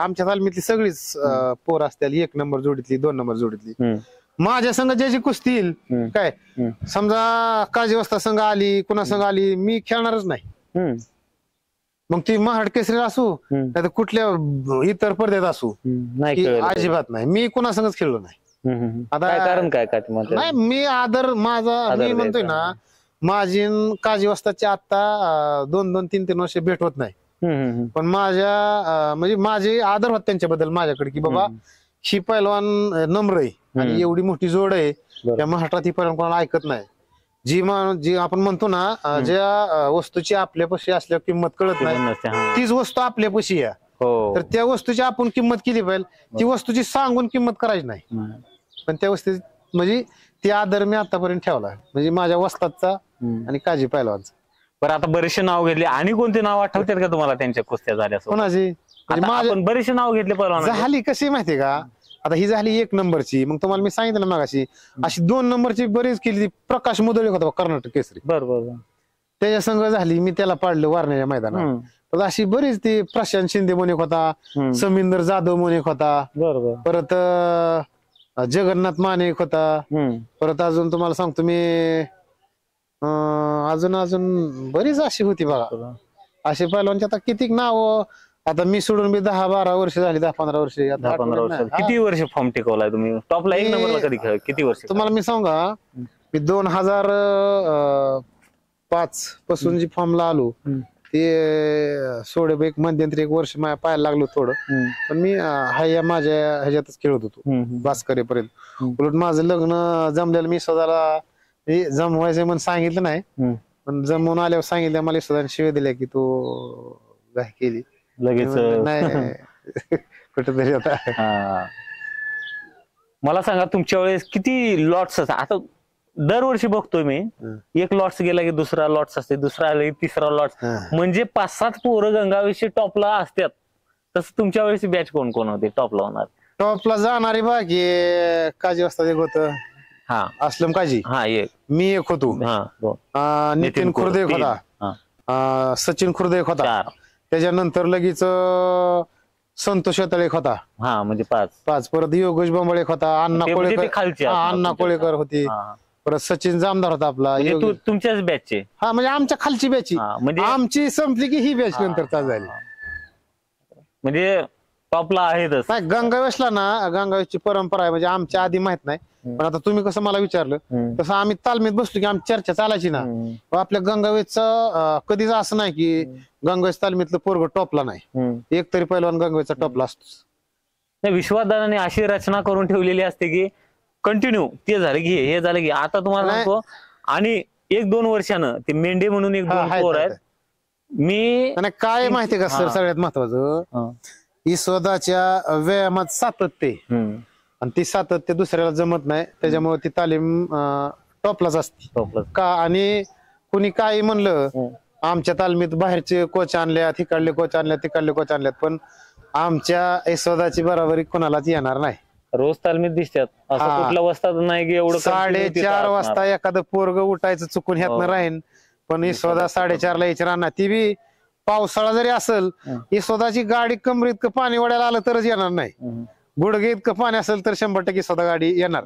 आमच्या तालमीतली सगळीच पोर असतील 1 नंबर जोडीतली 2 नंबर जोडीतली माझ्या संघ ज्याची कुस्ती येईल काय समजा काजी वस्ता संघ आली कुणा संघ आली मी खेळणारच नाही. मग ती महाड केसरी असू नाही तर कुठल्या इतर स्पर्धेत असू अजिबात नाही. मी कुणासंगच खेळलो नाही. आता कारण काय नाही मी आदर माझा मी म्हणतोय ना माझी काजी वस्ताची आता 2-2, 3-3 वर्ष भेट होत नाही. पण माझ्या म्हणजे माझे आदर होत त्यांच्याबद्दल माझ्याकडे की बाबा ही पैलवान नम्र आहे आणि एवढी मोठी जोड आहे त्या महाराष्ट्रात ही पैलवान कोणाला ऐकत नाही. जी आपण म्हणतो ना ज्या वस्तूची आपल्यापाशी असल्यावर किंमत कळत नाही तीच वस्तू आपल्यापाशी आहे. तर त्या वस्तूची आपण किंमत केली पाहिजे. ती वस्तूची सांगून किंमत करायची नाही. पण त्या वस्तू म्हणजे ती आदर मी आतापर्यंत ठेवला म्हणजे माझ्या वस्तादचा आणि काजी पैलवानचा. बरं आता बरेचसे नाव घेतले आणि कोणते नाव आठवतात का तुम्हाला त्यांच्या कुस्त्या झाल्या कोणाची म्हणजे बरेचसे नाव घेतले पैलवान झाली कशी माहितीये का आता ही झाली 1 नंबरची. मग तुम्हाला मी सांगितलं मगाशी अशी 2 नंबरची बरीच केली. प्रकाश मुदळे होता कर्नाटक केसरी बरोबर त्याच्या संघ झाली मी त्याला पाडलं वारण्याच्या मैदानात. तर अशी बरीच ती प्रशांत शिंदे म्हणून एक होता समिंदर जाधव म्हणून एक होता बरोबर परत जगन्नाथ माने एक होता परत अजून तुम्हाला सांगतो मी अजून बरीच अशी होती बघा. अशी पहिल्यांची आता किती नाव आता मी सोडून मी 10-12 वर्ष झाली 10-15 वर्ष 10-15 वर्ष किती वर्ष फॉर्म टिकवलाय तुम्ही टॉपला 1 नंबरला कधी किती वर्ष तुम्हाला मी सांगा मी 2005 पासून जी फॉर्मला आलो ते सोडे एक मध्यंतरी 1 वर्ष माझ्या पायाला लागलो थोडं. पण मी हाय माझ्या ह्याच्यातच खेळत होतो बास्करेपर्यंत. उलट माझं लग्न जमलेलं मी स्वतःला जमवायचं म्हणून सांगितलं नाही पण जमवून आल्यावर सांगितलं मला स्वतःने शिवाय दिल्या की तू काय केली लगेच नाही कुठेतरी आता. मला सांगा तुमच्या वेळेस किती लॉट्स असतात. आता दरवर्षी बघतोय मी 1 लॉट्स गेला की दुसरा लॉट्स असते दुसरा आला की तिसरा लॉट्स म्हणजे 5-7 पोरं गंगावेशी टॉपला असतात. तसं तुमच्या वेळेस बॅच कोण कोण होते टॉपला होणार टॉपला जाणारी बाकी काजी वाजता एक होतं असलम काजी एक मी एक होतो नितीन खुर्द एक होता सचिन खुर्द एक होता त्याच्यानंतर लगेच संतोष येतळे एक होता म्हणजे 5 परत योगेश बंबळे एक होता अण्णा कोळेकर होती परत सचिन जामदार होता आपला तुमच्याच बॅचचे म्हणजे आमच्या खालची बॅच म्हणजे आमची संपली की ही बॅच नंतर चालू झाली म्हणजे टॉपला आहेतच. गंगावेशला ना गंगावेशची परंपरा आहे म्हणजे आमच्या आधी माहित नाही पण आता तुम्ही कसं मला विचारलं तसं आम्ही तालमीत बसलो की आमची चर्चा चालायची ना आपल्या गंगावेशचं कधीच असं नाही की गंगावेश तालमीतलं पोरग टॉपला नाही. एक तरी पहिलवान गंगावेशचा टॉपला असतो. विश्वासदाराने अशी रचना करून ठेवलेली असते की कंटिन्यू ते झालं की हे झालं की आता तुम्हाला सांगतो आणि 1-2 वर्षानं ते मेंढे म्हणून एक 2 पोर आहेत. मी काय माहितीये का सर सगळ्यात महत्वाचं स्वतःच्या व्यायामात सातत्य आणि ती सातत्य दुसऱ्याला जमत नाही त्याच्यामुळे ती तालीम टॉपलाच असते का. आणि कुणी काही म्हणलं आमच्या तालमीत बाहेरचे कोच आणल्या तिकडले कोच आणल्या तिकडले कोच आणल्यात पण आमच्या यशोदाची बराबरी कोणालाच येणार नाही. रोज तालमीत दिसतात असं कुठला वाजता नाही की एवढं 4:30 वाजता एखादं पोरग उठायचं चुकून ह्यातनं राहीन पण यशोदा 4:30 ला यायची राहणार. ती बी पावसाळा जरी असेल यशोदाची गाडी कमरी इतकं पाणी वड्याला आलं तरच येणार नाही. गुडघे इतकं पाणी असेल तर 100% स्वतः गाडी येणार.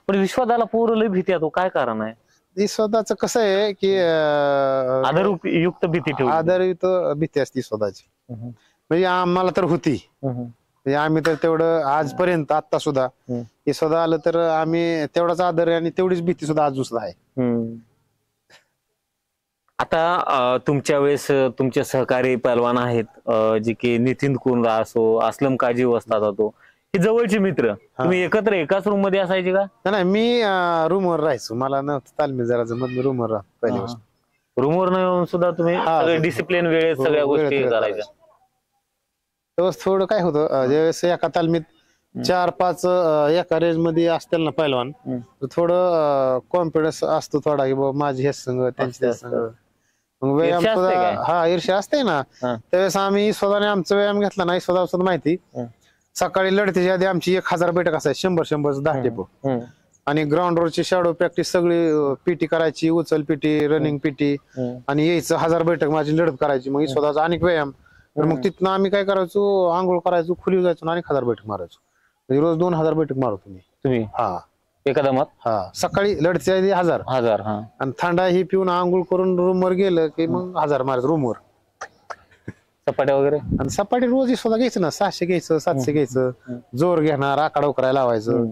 पण विश्वादाला पोरं लय भीती आहे, तो काय कारण आहे? ती स्वतःच कसं आहे की आदरयुक्त भीती ठेवली. आधारित भीती असती स्वतःची. म्हणजे आम्हाला तर होती, म्हणजे आम्ही तर तेवढं आजपर्यंत आता सुद्धा हे स्वतः आलं तर आम्ही तेवढाच आदर आहे आणि तेवढीच भीती सुद्धा अजून सुद्धा आहे. आता तुमच्या वेळेस तुमचे सहकारी पहलवान आहेत, जे की नितीन कुंद्रा असो, असलम काजी वस्ताद असो, हे जवळचे मित्र. तुम्ही एकत्र एकाच रूम मध्ये असायचे का? नाही, मी रूमवर राहायचो, मला नव्हतं तालमी जरा जमत, मी रूमवर राहतो पहिल्यापासून. रूमवर न येऊन सुद्धा तुम्ही सगळे डिसिप्लिन वेळेत सगळ्या गोष्टी करायच्या. तेव्हा थोडं काय होतं, ज्यावेळेस एका तालमीत 4-5 एका रेंज मध्ये असतील ना पहिलवान, तर थोडं कॉन्फिडन्स असतो थोडा की बाबा माझी हेच संघ त्यांची तेच संघ. मग व्यायाम ईर्ष्या असते काय? सुद्धा ईर्ष्या असते ना. त्यावेळेस आम्ही स्वतःने आमचा व्यायाम घेतला नाही, स्वतः माहिती. सकाळी लढतीच्या आधी आमची 1000 बैठक असायची, 100 10 टेपो. आणि ग्राउंडवरची शॅडो प्रॅक्टिस सगळी पीटी करायची, उचल पीटी, रनिंग पीटी, आणि यायचं 1000 बैठक माझी लढत करायची. मग स्वतःचा अनेक व्यायाम. तर मग तिथनं आम्ही काय करायचो, आंघोळ करायचो, खुली जायचो आणि 1000 बैठक मारायचो. म्हणजे रोज 2000 बैठक मारतो तुम्ही. हा, एखादा हा, सकाळी लढतीच्या आधी 1000 आणि थंडा ही पिऊन आंघोळ करून रूम वर गेलं की मग 1000 मारायचं रूमवर. सपाट्या वगैरे आणि सपाटी रोज स्वतः घ्यायचं ना, 600 घ्यायचं, 700 घ्यायचं, जोर घेणार, आकडा उकरायला लावायचं.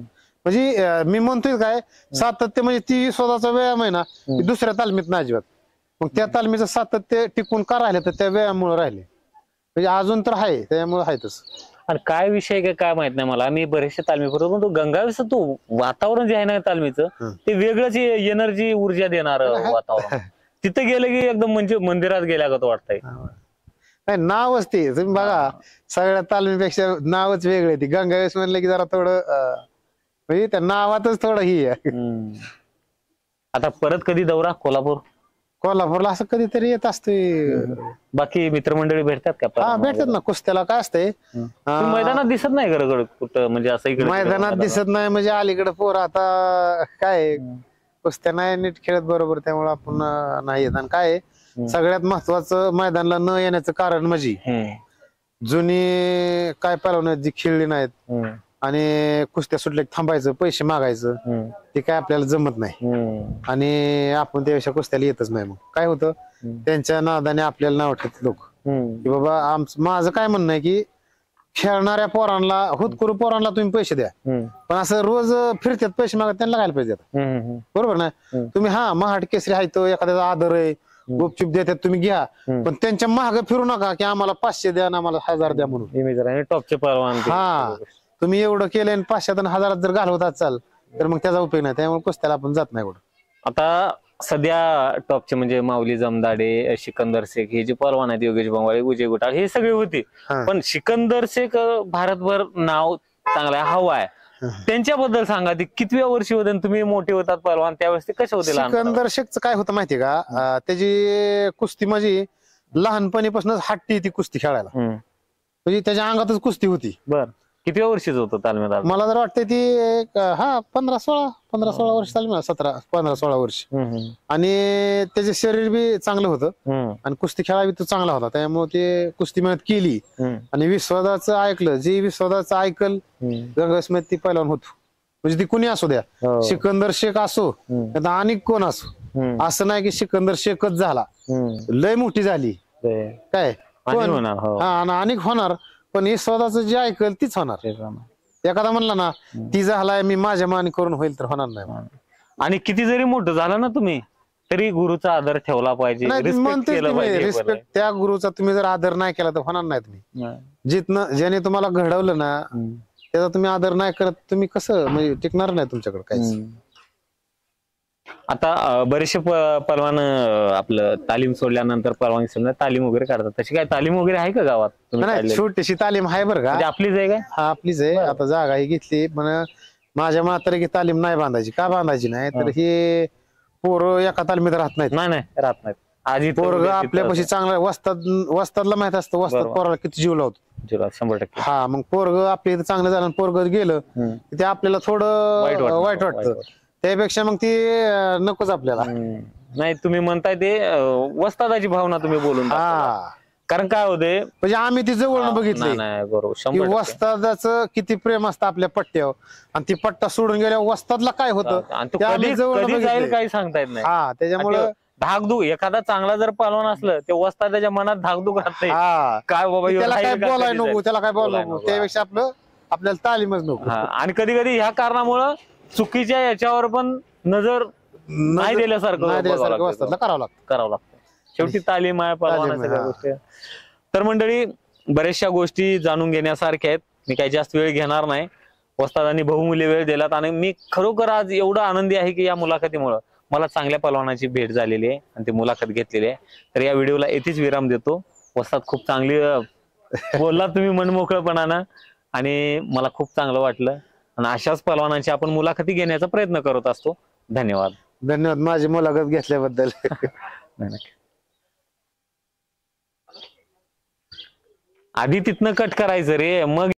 म्हणजे मी म्हणतोय काय, सातत्य म्हणजे ती स्वतःचा व्यायाम आहे ना, दुसऱ्या तालमीत ना अजिबात. मग त्या तालमीचं सातत्य टिकून का राहिले, तर त्या व्यायामामुळे राहिले. म्हणजे अजून तर आहे, त्यामुळे आहे तसं. आणि काय विषय काय माहित नाही मला, मी बरेचशे तालमी करतो, पण तो गंगावेस तो वातावरण जे आहे ना तालमीचं, ते वेगळंच एनर्जी, ऊर्जा देणार वातावरण. तिथे गेलं की एकदम म्हणजे मंदिरात गेल्यागत वाटतंय. नाही, नावच ते तुम्ही बघा, सगळ्या तालमीपेक्षा नावच वेगळे. ती गंगावेस म्हणलं की जरा थोडं म्हणजे त्या नावातच थोडं ही आहे. आता परत कधी दौरा कोल्हापूरला असं कधीतरी येत असते. बाकी मित्रमंडळी भेटतात का? हा, भेटतात ना. कुस्त्याला काय असतंय, मैदानात दिसत नाही गडगड कुठं, म्हणजे असं इकडे मैदानात दिसत नाही म्हणजे अलीकडे पोर आता काय कुस्त्या नाही नीट खेळत बरोबर, त्यामुळे आपण नाही येत. आणि काय सगळ्यात महत्वाचं मैदानला न येण्याचं कारण म्हणजे जुनी काय पहलवान जी खेळली नाहीत आणि कुस्त्या सुटल्या थांबायचं, पैसे मागायचं, ते काय आपल्याला जमत नाही. आणि आपण त्यापेक्षा कुस्त्याला येतच नाही. मग काय होतं, त्यांच्या नादाने आपल्याला नाव ठेवतात लोक की बाबा माझं काय म्हणणं आहे की खेळणाऱ्या पोरांना, होतकरू पोरांना तुम्ही पैसे द्या, पण असं रोज फिरतात पैसे मागत त्यांना काय पैसे देतात, बरोबर ना? तुम्ही हा महाड केसरी आहे, तो एखाद्याचा आदर आहे, गुपचूप देतात, तुम्ही घ्या, पण त्यांच्या मागे फिरू नका की आम्हाला 500 द्या, आम्हाला 1000 द्या म्हणून. टॉपचे पहलवान. हा, तुम्ही एवढं केलं आणि 500 आणि 1000 जर घालवत चाल तर मग त्याचा उपयोग नाही. त्यामुळे कुस्त्याला आपण जात नाही कुठं. आता सध्या टॉपचे म्हणजे माऊली जमदाडे, सिकंदर शेख, हे जे पहलवान आहेत, योगेश बंगाळे, विजय गुटाळ, हे सगळे होते. पण सिकंदर शेख भारतभर नाव चांगला हवा आहे. त्यांच्याबद्दल सांगा, ते कितव्या वर्षी होते तुम्ही मोठे होतात पहलवान, त्यावेळेस ते कसे होते? सिकंदर शेखचं काय होतं माहितीये का, त्याची कुस्ती म्हणजे लहानपणीपासूनच हट्टी ती कुस्ती खेळायला, म्हणजे त्याच्या अंगातच कुस्ती होती. बर, कितव्या वर्षीच होतं तालमीत? मला जर वाटतं ती 15-16 वर्ष तालमी, 17-15-16 वर्ष. आणि त्याचे शरीर बी चांगलं होतं आणि कुस्ती खेळा बी तो चांगला होता, त्यामुळे ते कुस्ती मेहनत केली. आणि विश्वादाचं ऐकलं, जे विश्वादाचं ऐकल गंगावेस ती पहिलवान होतो. म्हणजे ती कुणी असू द्या, सिकंदर शेख असो आणि कोण असो, असं नाही की सिकंदर शेखच झाला, लय मोठी झाली काय पण, हा, अनेक होणार, पण हे स्वतःच जे ऐकल तीच होणार. एखादा म्हणला ना ती झालाय, मी माझ्या मानी करून होईल, तर होणार नाही. आणि किती जरी मोठं झालं ना तुम्ही, तरी गुरुचा आदर ठेवला पाहिजे, रिस्पेक्ट. त्या गुरुचा तुम्ही जर आदर नाही केला तर होणार नाही. तुम्ही जिथनं ज्याने तुम्हाला घडवलं ना, त्याचा तुम्ही आदर नाही करत, तुम्ही कसं म्हणजे टिकणार नाही तुमच्याकडे काहीच. आता बरेचसे पहलवान आपलं तालीम सोडल्यानंतर परवानगी सोडल्या तालीम वगैरे काढतात, तशी काय तालीम वगैरे आहे का गावात? नाही, छोटीशी तालीम आहे बरं का. आपलीच आहे काय? हा, आपलीच आहे. आता जागा ही घेतली, पण माझ्या म्हातारी तालीम नाही बांधायची. का बांधायची नाही, तर हे पोरं एका तालमीत राहत नाहीत. नाही राहत नाहीत. आधी पोरग आपल्यापाशी चांगलं वस्तादला माहित असतं, वस्ताद पोराला किती जीव लावतो. 100%. हा, मग पोरग आपल्या इथं चांगलं झालं, पोरग गेलं ते आपल्याला थोडं वाईट वाटतं. त्यापेक्षा मग ती नकोच आपल्याला. नाही, तुम्ही म्हणताय ते वस्तादाची भावना तुम्ही बोलून. हा, कारण काय होते म्हणजे आम्ही ती जवळ बघितली नाही बरोबर की 100% वस्तादाचं किती प्रेम असतं आपल्या पट्ट्यावर, आणि ती पट्टा सोडून गेल्या वस्तादला काय होतं आणि तो ते आम्ही कधी जवळ कधी जाईल बघितलंय. काही सांगता येत नाही. हा त्याच्यामुळे धाकधूक एखादा चांगला जर पहलवान असलं ते वस्ता त्याच्या मनात धाकधूक राहत नाही. हा काय बाबा ह्यो त्याला काय राहील का बोलाय कधी नको, जाईल? त्याला काय बोलायला बोलायला नको, नको. त्यापेक्षा आपल्याला तालीमच नको. हा आणि कधी कधी ह्या कारणामुळं चुकीच्या याच्यावर पण नजर नाही दिल्यासारखं नाही बघावं दिल्यासारखं लागतं. वस्तादला करावं लागतं. करावं लागतं. शेवटी तालीम आहे पहलवान तालीम आहे, सगळ्या हा. गोष्टी. तर मंडळी बऱ्याचशा गोष्टी जाणून घेण्यासारख्या आहेत. मी काही जास्त वेळ घेणार नाही. वस्तादांनी बहुमूल्य वेळ दिलात आणि मी खरोखर आज एवढा आनंदी आहे की या मुलाखतीमुळं मला चांगल्या पहलवानाची भेट झालेली आहे आणि ती मुलाखत घेतलेली आहे. तर या व्हिडिओला येथेच विराम देतो. वस्ताद खूप चांगली बोलला तुम्ही मनमोकळपणानं आणि मला खूप चांगलं वाटलं आणि अशाच पहलवानांची आपण मुलाखती घेण्याचा प्रयत्न करत असतो. धन्यवाद. धन्यवाद माझी मुलाखत घेतल्याबद्दल. आधी तिथनं कट करायचं रे, मग